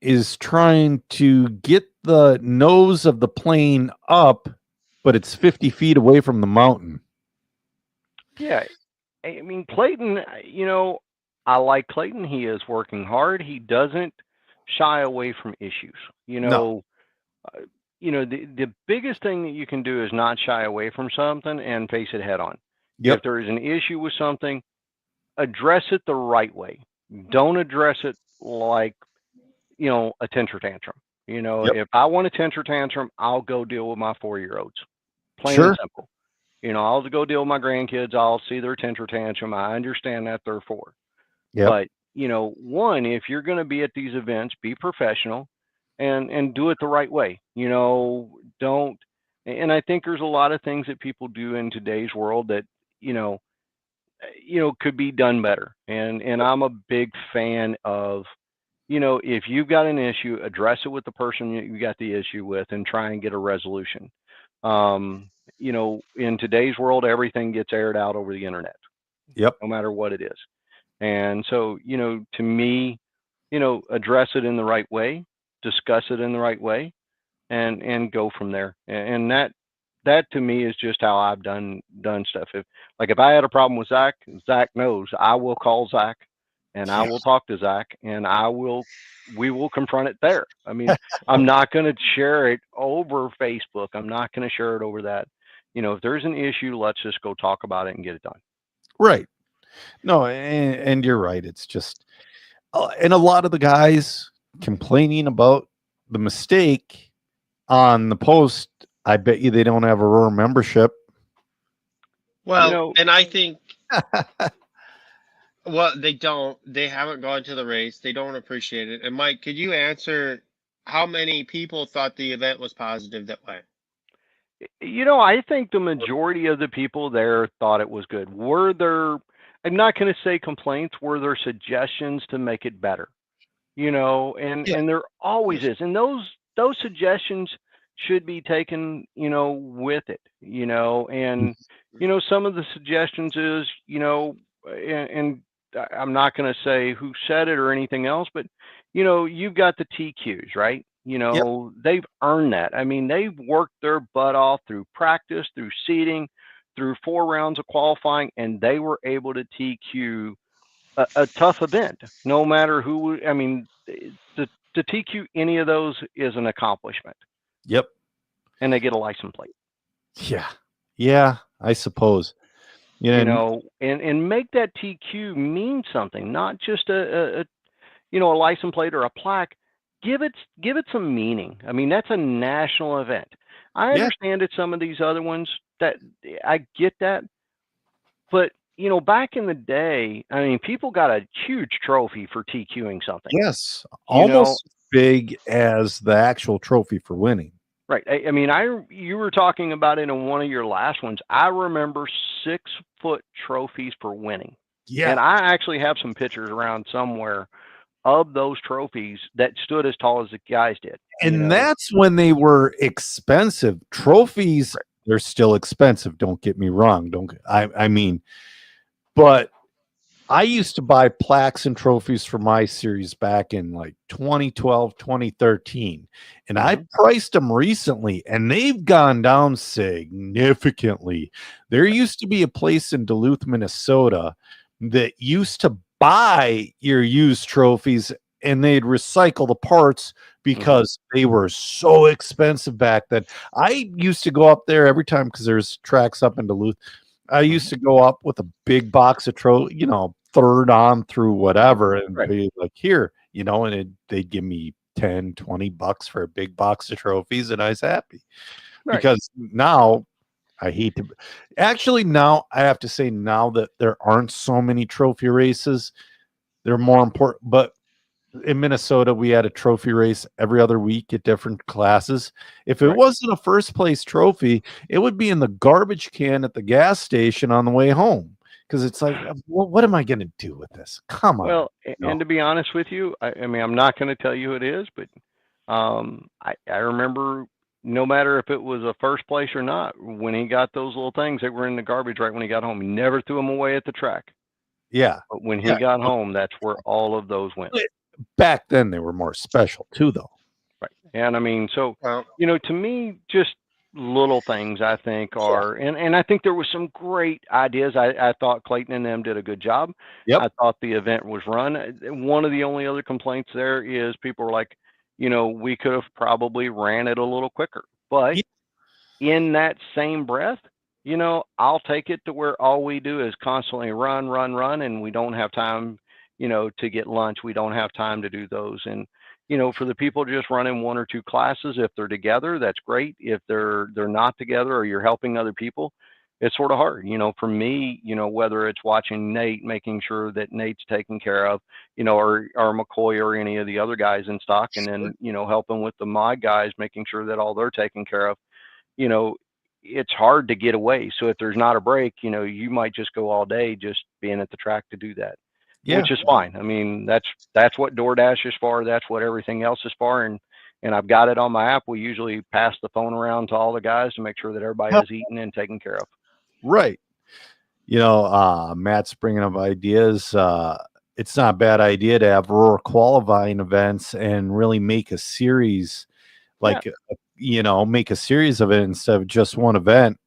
is trying to get the nose of the plane up, but it's 50 feet away from the mountain. Yeah. I mean, Clayton, I like Clayton. He is working hard. He doesn't shy away from issues. No. The biggest thing that you can do is not shy away from something and face it head on. Yep. If there is an issue with something, address it the right way. Don't address it like, a temper tantrum. Yep. If I want a temper tantrum, I'll go deal with my 4-year-olds. Plain Sure. and simple. I'll go deal with my grandkids. I'll see their temper tantrum. I understand that they're 4. Yep. But, one, if you're going to be at these events, be professional and do it the right way. Don't. And I think there's a lot of things that people do in today's world that, could be done better. And I'm a big fan of, if you've got an issue, address it with the person you got the issue with and try and get a resolution. In today's world, everything gets aired out over the internet. Yep. No matter what it is. And so, to me, address it in the right way, discuss it in the right way, and go from there. And that to me is just how I've done stuff. If I had a problem with Zach knows I will call Zach, and I will talk to Zach, and we will confront it there. I mean, I'm not going to share it over Facebook. I'm not going to share it over that. If there's an issue, let's just go talk about it and get it done. Right. No, and you're right. It's just, and a lot of the guys complaining about the mistake on the post, I bet you they don't have a Roar membership. Well, and I think, well, they haven't gone to the race. They don't appreciate it. And Mike, could you answer how many people thought the event was positive that way? I think the majority of the people there thought it was good. Were there, I'm not going to say complaints, were there suggestions to make it better? And there always is. And those suggestions should be taken, with it, and, some of the suggestions is, and I'm not going to say who said it or anything else, but, you've got the TQs, right? They've earned that. I mean, they've worked their butt off through practice, through seeding, through 4 rounds of qualifying, and they were able to TQ a tough event, no matter who. I mean, to TQ any of those is an accomplishment. Yep. and they get a license plate. Yeah. Yeah. I suppose. Yeah. You know, and make that TQ mean something, not just a license plate or a plaque. Give it some meaning. I mean, that's a national event. I Yeah. understand it. Some of these other ones, that I get that, but back in the day, I mean, people got a huge trophy for TQing something. Yes. You know, Almost as big as the actual trophy for winning. right. I mean, you were talking about it in one of your last ones. I remember 6-foot trophies for winning. Yeah. And I actually have some pictures around somewhere of those trophies that stood as tall as the guys did. And that's when they were expensive. Trophies, Right. They're still expensive. Don't get me wrong. I mean, but I used to buy plaques and trophies for my series back in like 2012, 2013. And I priced them recently and they've gone down significantly. There used to be a place in Duluth, Minnesota that used to buy your used trophies and they'd recycle the parts because they were so expensive back then. I used to go up there every time because there's tracks up in Duluth. I used to go up with a big box of third on through whatever and be like, here, and they'd give me $10-20 for a big box of trophies and I was happy. Right. Because now I hate to actually now I have to say now that there aren't so many trophy races, they're more important. But in Minnesota, we had a trophy race every other week at different classes. If it wasn't a first place trophy, it would be in the garbage can at the gas station on the way home. Because it's like, well, what am I going to do with this? Come on. Well, and to be honest with you, I mean, I'm not going to tell you who it is, but I remember no matter if it was a first place or not, when he got those little things, they were in the garbage right when he got home. He never threw them away at the track. Yeah. But when he got home, that's where all of those went. Back then, they were more special too, though. Right. And I mean, so, to me, just little things I think are, and I think there was some great ideas. I thought Clayton and them did a good job. Yep. I thought the event was run. One of the only other complaints there is people were like, we could have probably ran it a little quicker. But in that same breath, I'll take it to where all we do is constantly run, and we don't have time, to get lunch. We don't have time to do those. And for the people just running 1 or 2 classes, if they're together, that's great. If they're not together or you're helping other people, it's sort of hard. For me, whether it's watching Nate, making sure that Nate's taken care of, or McCoy or any of the other guys in stock, and then, helping with my guys, making sure that all they're taken care of, it's hard to get away. So if there's not a break, you might just go all day just being at the track to do that. Yeah. Which is fine. I mean, that's what DoorDash is for. That's what everything else is for. And I've got it on my app. We usually pass the phone around to all the guys to make sure that everybody is eaten and taken care of. Right. Matt's bringing up ideas. It's not a bad idea to have rural qualifying events and really make a series, make a series of it instead of just one event,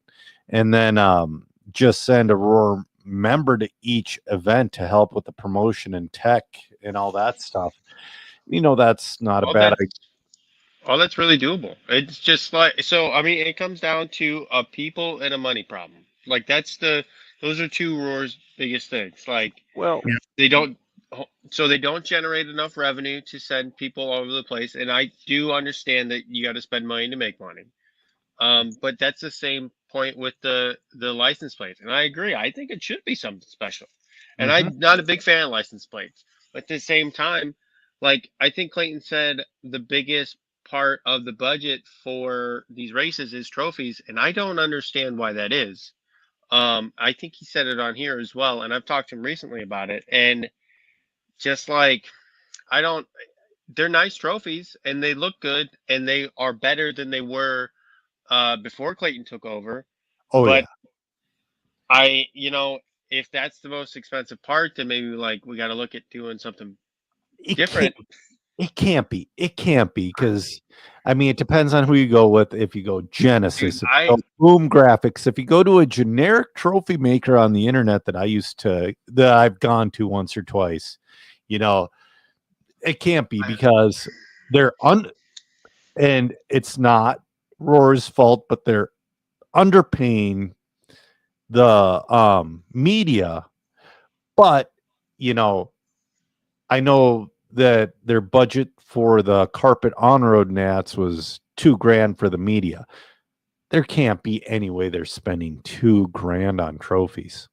and then just send a rural member to each event to help with the promotion and tech and all that stuff. That's not a bad idea. Oh, that's really doable. It's just like, so I mean, it comes down to a people and a money problem. Like those are two Roar's biggest things. Like, well, they don't generate enough revenue to send people all over the place. And I do understand that you got to spend money to make money. But that's the same point with the license plates. And I agree. I think it should be something special. And I'm not a big fan of license plates. But at the same time, like I think Clayton said, the biggest part of the budget for these races is trophies. And I don't understand why that is. I think he said it on here as well. And I've talked to him recently about it. And just like, they're nice trophies and they look good and they are better than they were before Clayton took over. Oh, but yeah. If that's the most expensive part, then maybe we got to look at doing something different. It can't be because I mean, it depends on who you go with. If you go Genesis, Boom Graphics, if you go to a generic trophy maker on the internet that I've gone to once or twice, it can't be because they're and it's not Roar's fault, but they're underpaying the media. But you know, I know that their budget for the carpet on road nats was $2,000 for the media. There can't be any way they're spending $2,000 on trophies.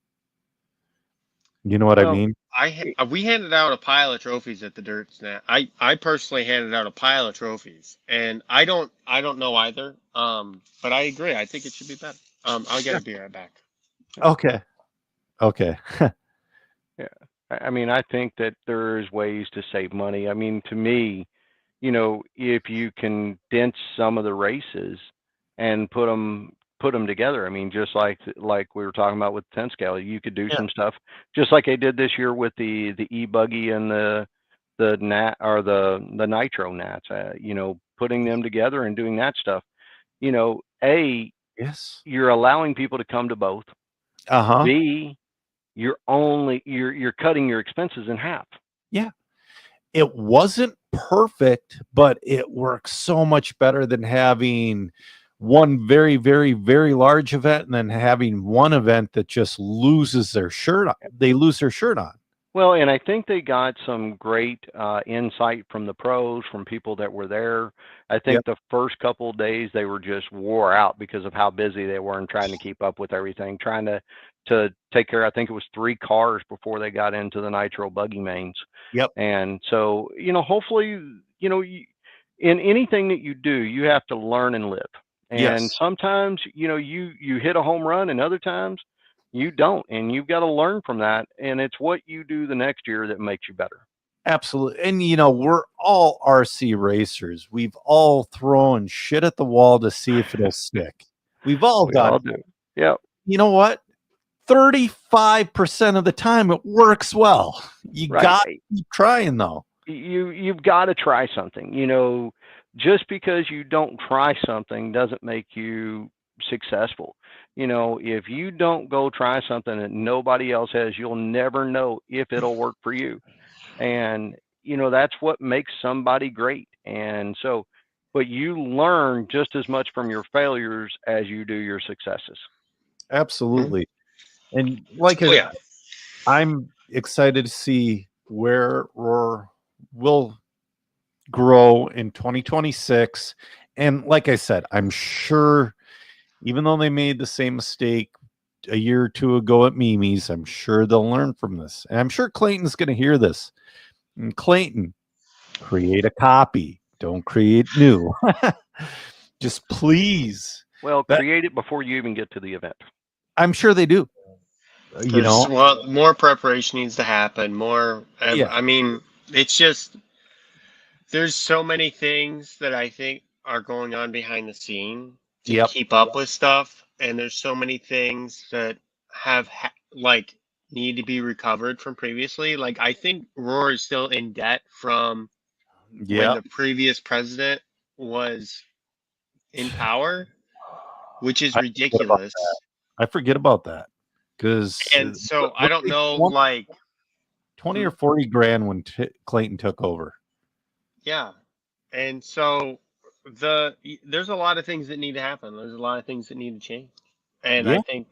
You know what I Well, mean? we handed out a pile of trophies at the Dirt Snap. I personally handed out a pile of trophies, and I don't know either. But I agree. I think it should be better. I'll get a beer right back. Okay. Okay. Yeah. I mean, I think that there's ways to save money. I mean, to me, you know, if you condense some of the races and put them together. I mean, just like we were talking about with 10 scale, you could do Yeah. some stuff just like they did this year with the e-buggy and the nat or the nitro nats. You know, putting them together and doing that stuff. You know, Yes. you're allowing people to come to both. Uh-huh. B, you're cutting your expenses in half. Yeah. It wasn't perfect, but it works so much better than having one very, very, very large event and then having one event that just loses their shirt on. They lose their shirt on. Well, and I think they got some great insight from the pros, from people that were there. I think Yep. the first couple of days they were just wore out because of how busy they were and trying to keep up with everything, trying to take care. I think it was 3 cars before they got into the nitro buggy mains. Yep. And so, you know, hopefully, you know, in anything that you do, you have to learn and live. And Yes. sometimes, you know, you hit a home run, and other times you don't, and you've got to learn from that, and it's what you do the next year that makes you better. Absolutely. And you know, we're all RC racers. We've all thrown shit at the wall to see if it'll stick. We've all We done all it. do. Yeah. You know what? 35% of the time it works well. You Right. got to keep trying though. You've got to try something. You know, just because you don't try something doesn't make you successful. You know, if you don't go try something that nobody else has, you'll never know if it'll work for you. And you know, that's what makes somebody great. And so, but you learn just as much from your failures as you do your successes. Absolutely. And like Oh yeah. I'm excited to see where Roar will grow in 2026. And like I said, I'm sure even though they made the same mistake a year or two ago at Mimi's, I'm sure they'll learn from this. And I'm sure Clayton's going to hear this. And Clayton, create a copy. Don't create new. Just please. Well, create it before you even get to the event. I'm sure they do. You know, well, more preparation needs to happen. More. Yeah. I mean, it's just there's so many things that I think are going on behind the scene to Yep. keep up with stuff, and there's so many things that have like need to be recovered from previously. Like I think Roar is still in debt from when the previous president was in power, which is ridiculous. I forget about that because And so I don't know, like 20 or 40 grand when Clayton took over. Yeah. And so there's a lot of things that need to happen. There's a lot of things that need to change. And I think,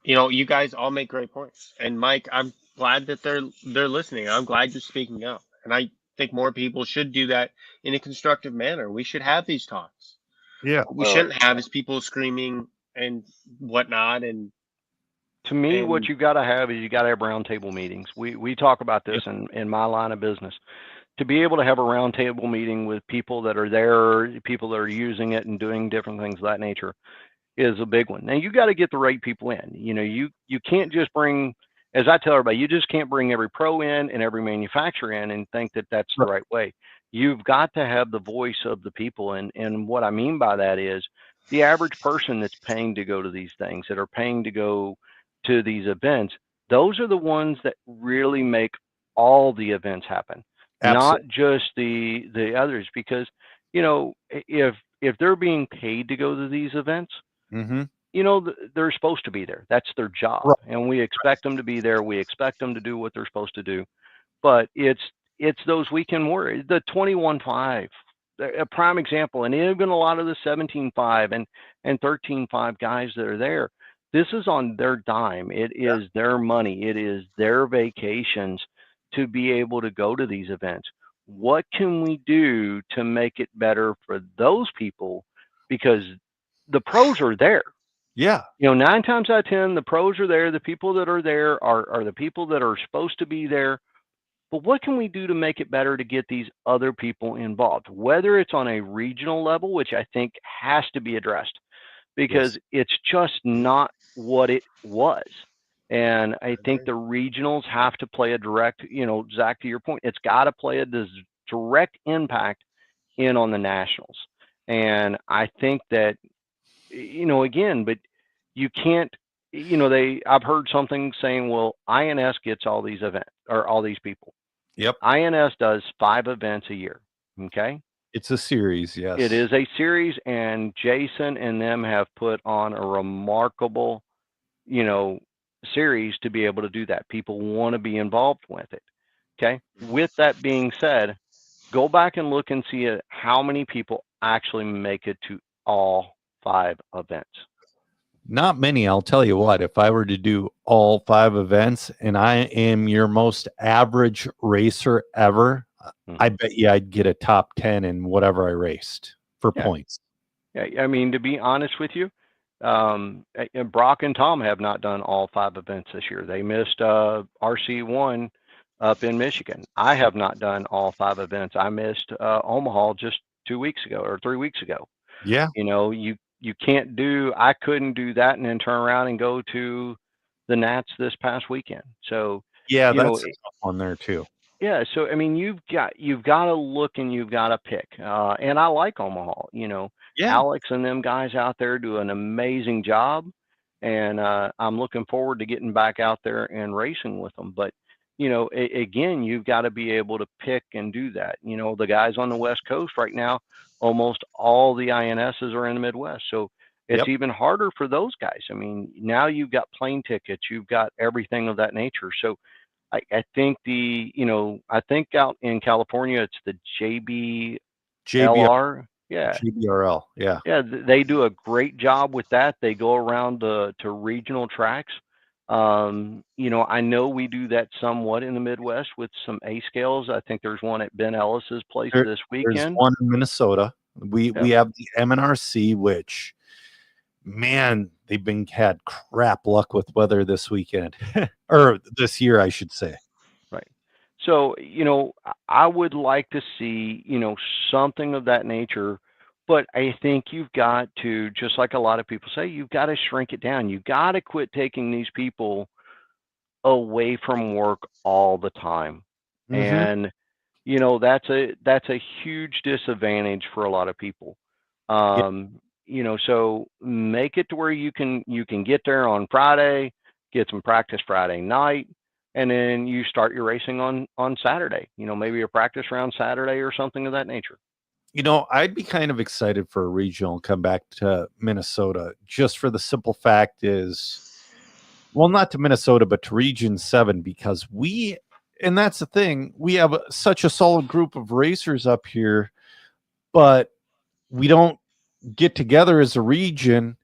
you know, you guys all make great points. And Mike, I'm glad that they're listening. I'm glad you're speaking up. And I think more people should do that in a constructive manner. We should have these talks. Yeah. We shouldn't have is people screaming and whatnot. And to me, what you got to have is you got to have roundtable meetings. We talk about this in my line of business. To be able to have a roundtable meeting with people that are there, people that are using it and doing different things of that nature is a big one. Now you got to get the right people in. You know, you can't just bring, as I tell everybody, you just can't bring every pro in and every manufacturer in and think that that's the right way. You've got to have the voice of the people. And what I mean by that is the average person that's paying to go to these things, that are paying to go to these events, those are the ones that really make all the events happen. Not just the others, because you know, if they're being paid to go to these events, you know, they're supposed to be there. That's their job, and we expect them to be there. We expect them to do what they're supposed to do. But it's those weekend warriors, the 21.5 a prime example, and even a lot of the 17.5 and 13.5 guys that are there, this is on their dime. It is their money. It is their vacations to be able to go to these events. What can we do to make it better for those people? Because the pros are there. Yeah. 9 times out of 10, the pros are there. The people that are there are the people that are supposed to be there. But what can we do to make it better to get these other people involved? Whether it's on a regional level, which I think has to be addressed, because it's just not what it was. And I think the regionals have to play a direct, Zach, to your point, it's got to play a direct impact in on the nationals. And I think that, again, but you can't, I've heard something saying, well, INS gets all these events or all these people. Yep. INS does 5 events a year. Okay. It's a series. Yes. It is a series, and Jason and them have put on a remarkable, series to be able to do that. People want to be involved with it. Okay. With that being said, go back and look and see how many people actually make it to all 5 events. Not many. I'll tell you what, if I were to do all 5 events and I am your most average racer ever, I bet you I'd get a top 10 in whatever I raced for points. Yeah. I mean, to be honest with you, Brock and Tom have not done all 5 events this year. They missed RC1 up in Michigan. I have not done all 5 events. I missed Omaha just 2 weeks ago or 3 weeks ago. Yeah. You can't do, I couldn't do that and then turn around and go to the Nats this past weekend. So yeah, that's a tough one there too. Yeah. So, I mean, you've got to look and you've got to pick. And I like Omaha, Alex and them guys out there do an amazing job. And I'm looking forward to getting back out there and racing with them. But, again, you've got to be able to pick and do that. The guys on the West Coast right now, almost all the INSs are in the Midwest. So it's even harder for those guys. I mean, now you've got plane tickets, you've got everything of that nature. So I think I think out in California, it's the JBLR. Yeah. JBRL. Yeah. Yeah. They do a great job with that. They go around to regional tracks. I know we do that somewhat in the Midwest with some A scales. I think there's one at Ben Ellis's place this weekend. There's one in Minnesota. We have the MNRC, which, man, they've had crap luck with weather this weekend or this year, I should say. Right. So, I would like to see, something of that nature, but I think you've got to, just like a lot of people say, you've got to shrink it down. You've got to quit taking these people away from work all the time. And, that's a huge disadvantage for a lot of people. So make it to where you can get there on Friday, get some practice Friday night, and then you start your racing on Saturday. Maybe a practice round Saturday or something of that nature. I'd be kind of excited for a regional come back to Minnesota, just for the simple fact is, well, not to Minnesota, but to Region 7, because and that's the thing, we have such a solid group of racers up here, but we don't get together as a region.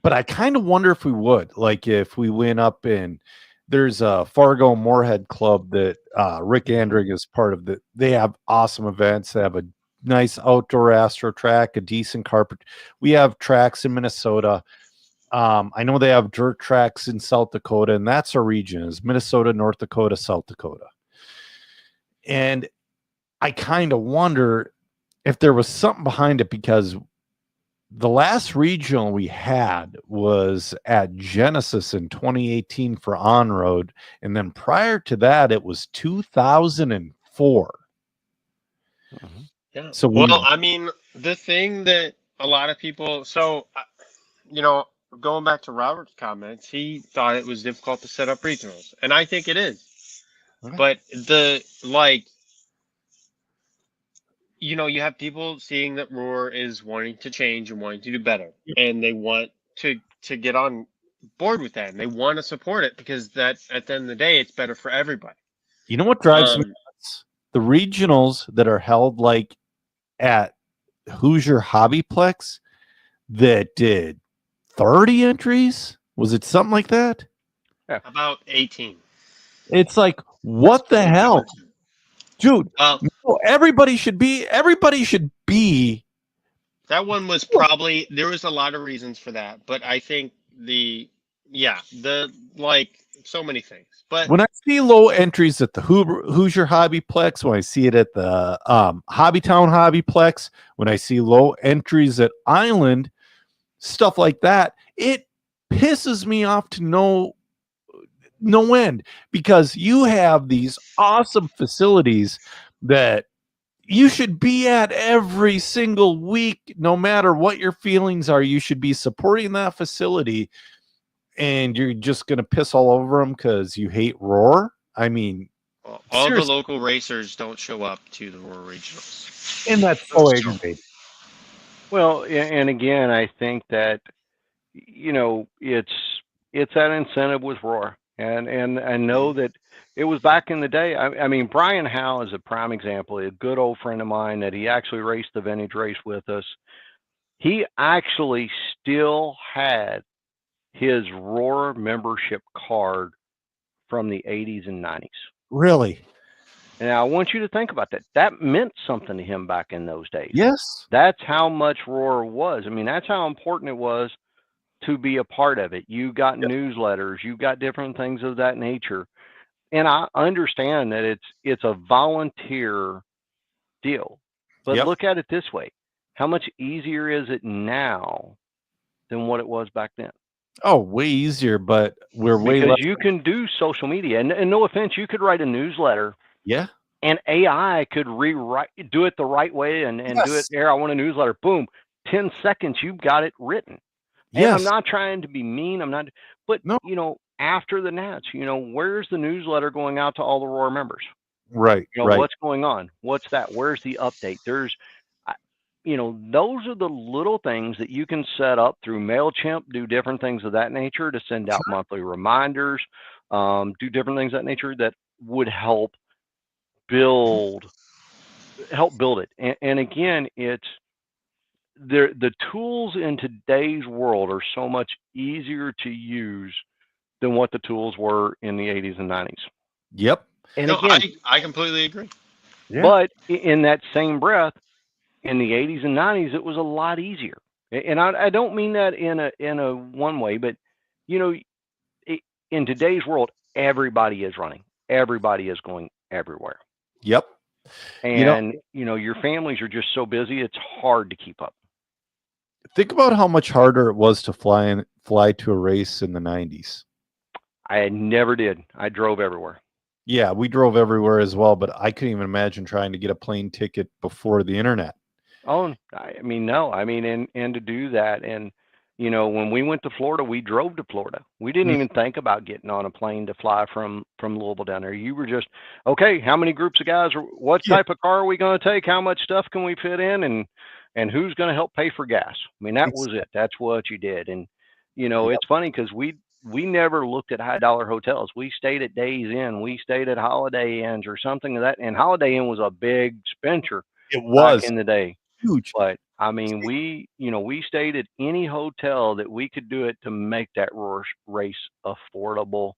But I kind of wonder if we would, like, if we went up and there's a Fargo Moorhead Club that Rick Andring is part of. They have awesome events. They have a nice outdoor astro track, a decent carpet. We have tracks in Minnesota. I know they have dirt tracks in South Dakota, and that's our region, is Minnesota, North Dakota, South Dakota. And I kind of wonder if there was something behind it, because the last regional we had was at Genesis in 2018 for on-road. And then prior to that, it was 2004. Yeah. So I mean, the thing that a lot of people, going back to Robert's comments, he thought it was difficult to set up regionals, and I think it is. Okay. But you have people seeing that Roar is wanting to change and wanting to do better, and they want to get on board with that, and they want to support it, because that, at the end of the day, it's better for everybody. You know what drives me nuts? The regionals that are held like at Hoosier Hobbyplex that did 30 entries. Was it something like that? About 18. It's like, what the hell, dude? Well, No, everybody should be. that one was probably, there was a lot of reasons for that, but I think like so many things. But When I see low entries at the Hoosier Hobbyplex, when I see it at the Hobbytown Hobbyplex, when I see low entries at Island, stuff like that, it pisses me off to no end, because you have these awesome facilities that you should be at every single week, no matter what your feelings are. You should be supporting that facility, and you're just going to piss all over them because you hate Roar. I mean, all the seriously. local racers don't show up to the Roar Regionals. And that's so aggravating. Well, and again, I think that, you know, it's that incentive with Roar, and I know that it was back in the day. I mean, Brian Howe is a prime example, a good old friend of mine that he actually raced the vintage race with us. He actually still had his Roar membership card from the 80s and 90s. Really? And I want you to think about that. That meant something to him back in those days. Yes. That's how much Roar was. I mean, that's how important it was to be a part of it. You got newsletters, you got different things of that nature. And I understand that it's a volunteer deal. But look at it this way. How much easier is it now than what it was back then? Oh, way easier, but we're way Because less. you can do social media. And no offense, you could write a newsletter. Yeah. And AI could do it the right way and do it there. I want a newsletter. Boom. 10 seconds, you've got it written. And I'm not trying to be mean. I'm not, but you know, after the Nats, you know, where's the newsletter going out to all the Roar members? Right. You know, what's going on? What's that? Where's the update? There's, you know, those are the little things that you can set up through MailChimp, do different things of that nature to send out monthly reminders, do different things of that nature that would help build it. And again, it's the tools in today's world are so much easier to use than what the tools were in the 80s and 90s. Yep. And no, again, I completely agree. Yeah. But in that same breath, in the 80s and 90s, it was a lot easier. And I don't mean that in a one way, but you know, in today's world, everybody is running. Everybody is going everywhere. Yep. And you know, your families are just so busy, it's hard to keep up. Think about how much harder it was to fly to a race in the 90s. I never did. I drove everywhere. Yeah, we drove everywhere as well, but I couldn't even imagine trying to get a plane ticket before the internet. Oh, I mean, no. I mean, and to do that, and you know, when we went to Florida, we drove to Florida. We didn't even think about getting on a plane to fly from Louisville down there. You were just, okay, how many groups of guys, what type of car are we going to take? How much stuff can we fit in? And who's going to help pay for gas? I mean, that was it. That's what you did. And, you know, it's funny because we never looked at high dollar hotels. We stayed at Days Inn. We stayed at Holiday Inns or something of that. And Holiday Inn was a big Spencer. It was back in the day. Huge. But I mean, we stayed at any hotel that we could do it to make that race affordable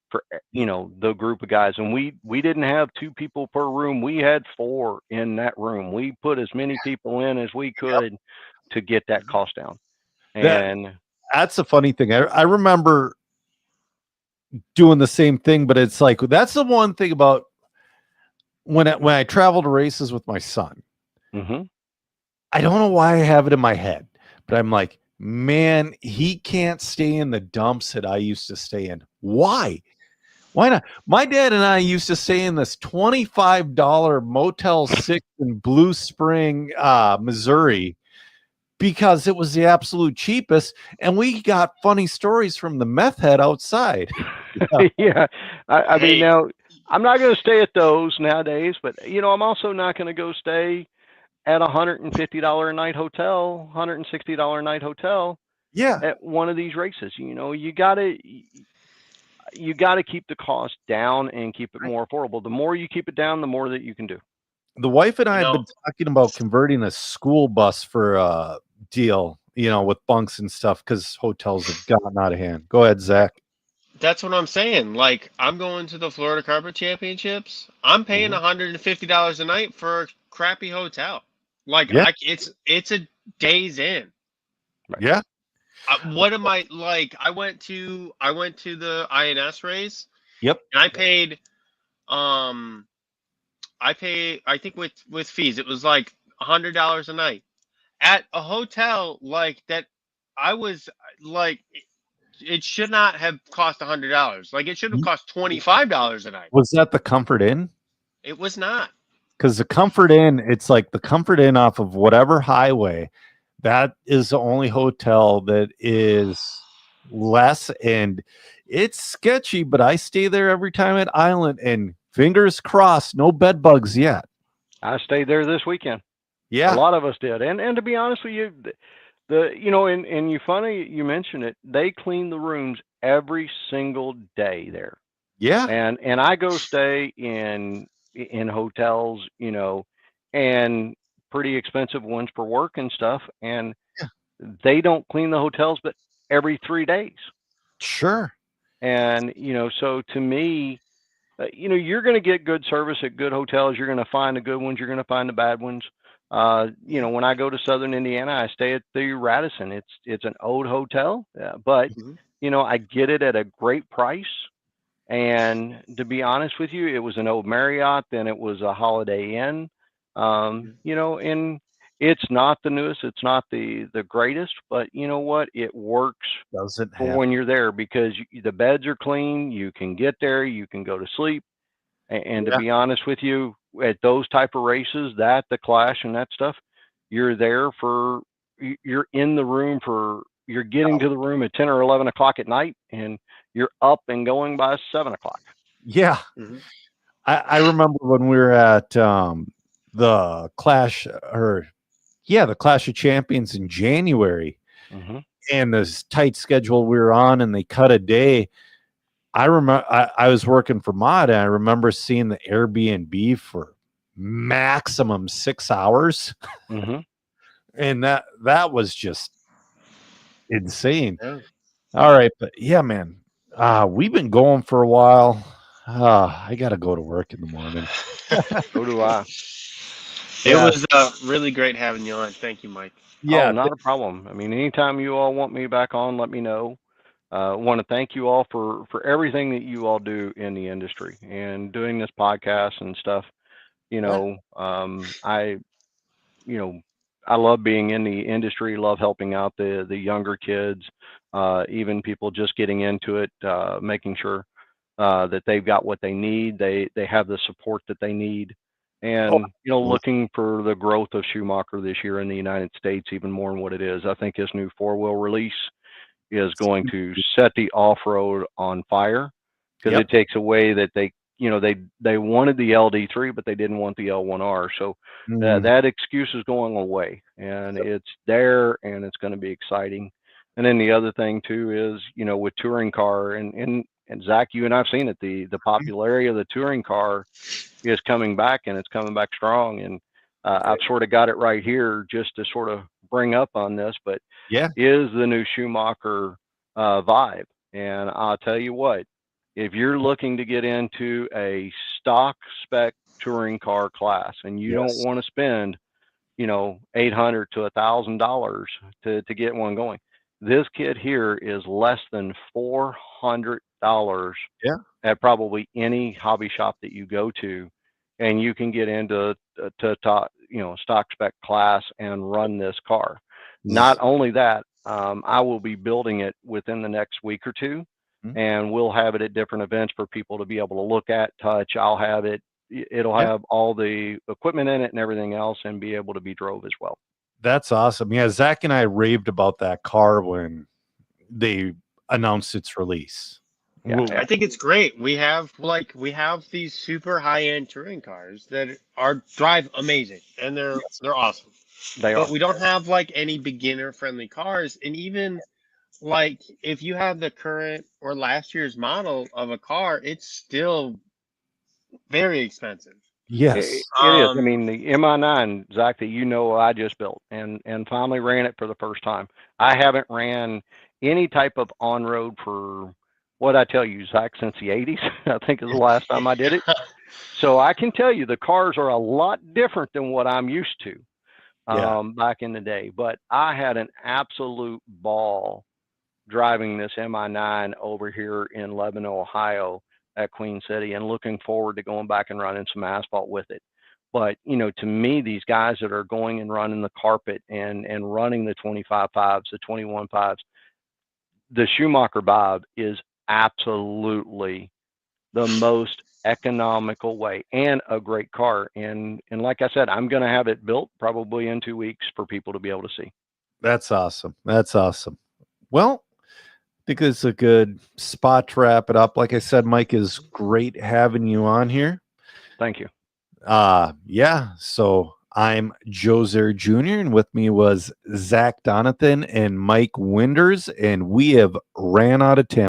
for, you know, the group of guys. And we didn't have 2 people per room. We had 4 in that room. We put as many people in as we could to get that cost down. And that's the funny thing. I remember doing the same thing, but it's like, that's the one thing about when I travel to races with my son. I don't know why I have it in my head, but I'm like, man, he can't stay in the dumps that I used to stay in. Why? Why not? My dad and I used to stay in this $25 Motel 6 in Blue Spring, Missouri, because it was the absolute cheapest, and we got funny stories from the meth head outside. Yeah. I mean, now, I'm not going to stay at those nowadays, but, you know, I'm also not going to go stay at $150 a night hotel, $160 a night hotel. Yeah. At one of these races. You know, you got to keep the cost down and keep it more affordable. The more you keep it down, the more that you can do. The wife and I You have know, been talking about converting a school bus for a deal, with bunks and stuff because hotels have gotten out of hand. Go ahead, Zach. that's what I'm saying. Like, I'm going to the Florida Carpet Championships. I'm paying Mhm. $150 a night for a crappy hotel. Like, Yeah, it's a Days Inn. Right. yeah. What am I like? I went to the INS race, Yep. and um I think with fees it was like $100 a night at a hotel like that. I was like, it should not have cost $100. Like, it should have cost $25 a night. Was that the Comfort Inn? It was not. Because the Comfort Inn, it's like the Comfort Inn off of whatever highway. That is the only hotel that is less, and it's sketchy. But I stay there every time at Island, and fingers crossed, no bed bugs yet. I stayed there this weekend. A Yeah, lot of us did. And to be honest with you, and you funny you mentioned it, they clean the rooms every single day there. yeah, And I go stay in hotels, and pretty expensive ones for work and stuff, and yeah. they don't clean the hotels but every 3 days. Sure. And so to me, you're going to get good service at good hotels. You're going to find the good ones. You're going to find the bad ones. When I go to Southern Indiana, I stay at the Radisson. It's an old hotel, but Mhm. I get it at a great price. And to be honest with you, it was an old Marriott, then it was a Holiday Inn. And it's not the newest, it's not the greatest, but you know what? It works Doesn't for have. when you're there because the beds are clean. You can get there, you can go to sleep. And to Yeah. be honest with you, at those type of races, the Clash and that stuff, you're there for, you're in the room for, you're getting to the room at 10 or 11 o'clock at night, and you're up and going by 7 o'clock. Yeah. Mhm. I remember when we were at the Clash, or the Clash of Champions in January, Hmm. and this tight schedule we were on, and they cut a day. I remember I was working for Mod, and I remember seeing the Airbnb for maximum 6 hours, Hmm. and that was just insane. Yeah. All right, but yeah, man, we've been going for a while. I got to go to work in the morning. So do I. It Yeah, was really great having you on. Thank you, Mike. Oh, yeah, not a problem. I mean, anytime you all want me back on, let me know. Want to thank you all for everything that you all do in the industry and doing this podcast and stuff. yeah. I you know I love being in the industry, love helping out the younger kids, even people just getting into it, making sure that they've got what they need, they have the support that they need, Oh, and looking for the growth of Schumacher this year in the United States even more than what it is. I think his new four-wheel release is going to set the off-road on fire because yep. it takes away that they wanted the LD3 but they didn't want the L1R, so Mm, that excuse is going away and it's there and it's going to be exciting. And then the other thing too is with touring car and Zach, you and I've seen it, the popularity of the touring car is coming back and it's coming back strong. And I've sort of got it right here just to sort of bring up on this, but yeah. is the new Schumacher Vibe. And I'll tell you what, if you're looking to get into a stock spec touring car class and you don't Yes. want to spend, $800 to $1,000 to get one going, this kit here is less than $400 Yeah. at probably any hobby shop that you go to, and you can get into to top, stock spec class and run this car. Not only that, I will be building it within the next week or two, Mhm. and we'll have it at different events for people to be able to look at, touch. I'll have it. It'll Yeah. have all the equipment in it and everything else, and be able to be drove as well. That's awesome. Yeah, Zach and I raved about that car when they announced its release. Yeah, I think it's great. We have these super high-end touring cars that are drive amazing and Yes. they're awesome. they But are. we don't have like any beginner-friendly cars. And even like if you have the current or last year's model of a car, it's still very expensive. Yes. It is. I mean, the MI9, Zach, that I just built and finally ran it for the first time. I haven't ran any type of on-road for, what I tell you, Zach, since the 80s, I think is the last time I did it. So I can tell you the cars are a lot different than what I'm used to back in the day. But I had an absolute ball driving this MI9 over here in Lebanon, Ohio at Queen City, and looking forward to going back and running some asphalt with it. But, to me, these guys that are going and running the carpet and running the 25.5s, the 21.5s, the Schumacher Bob is absolutely the most economical way and a great car. And like I said, I'm going to have it built probably in 2 weeks for people to be able to see. That's awesome. That's awesome. Well, I think it's a good spot to wrap it up. Like I said, Mike, is great having you on here. Thank you. Yeah. So I'm Joe Zer Jr. and with me was Zach Donathan and Mike Winders, and we have ran out of time.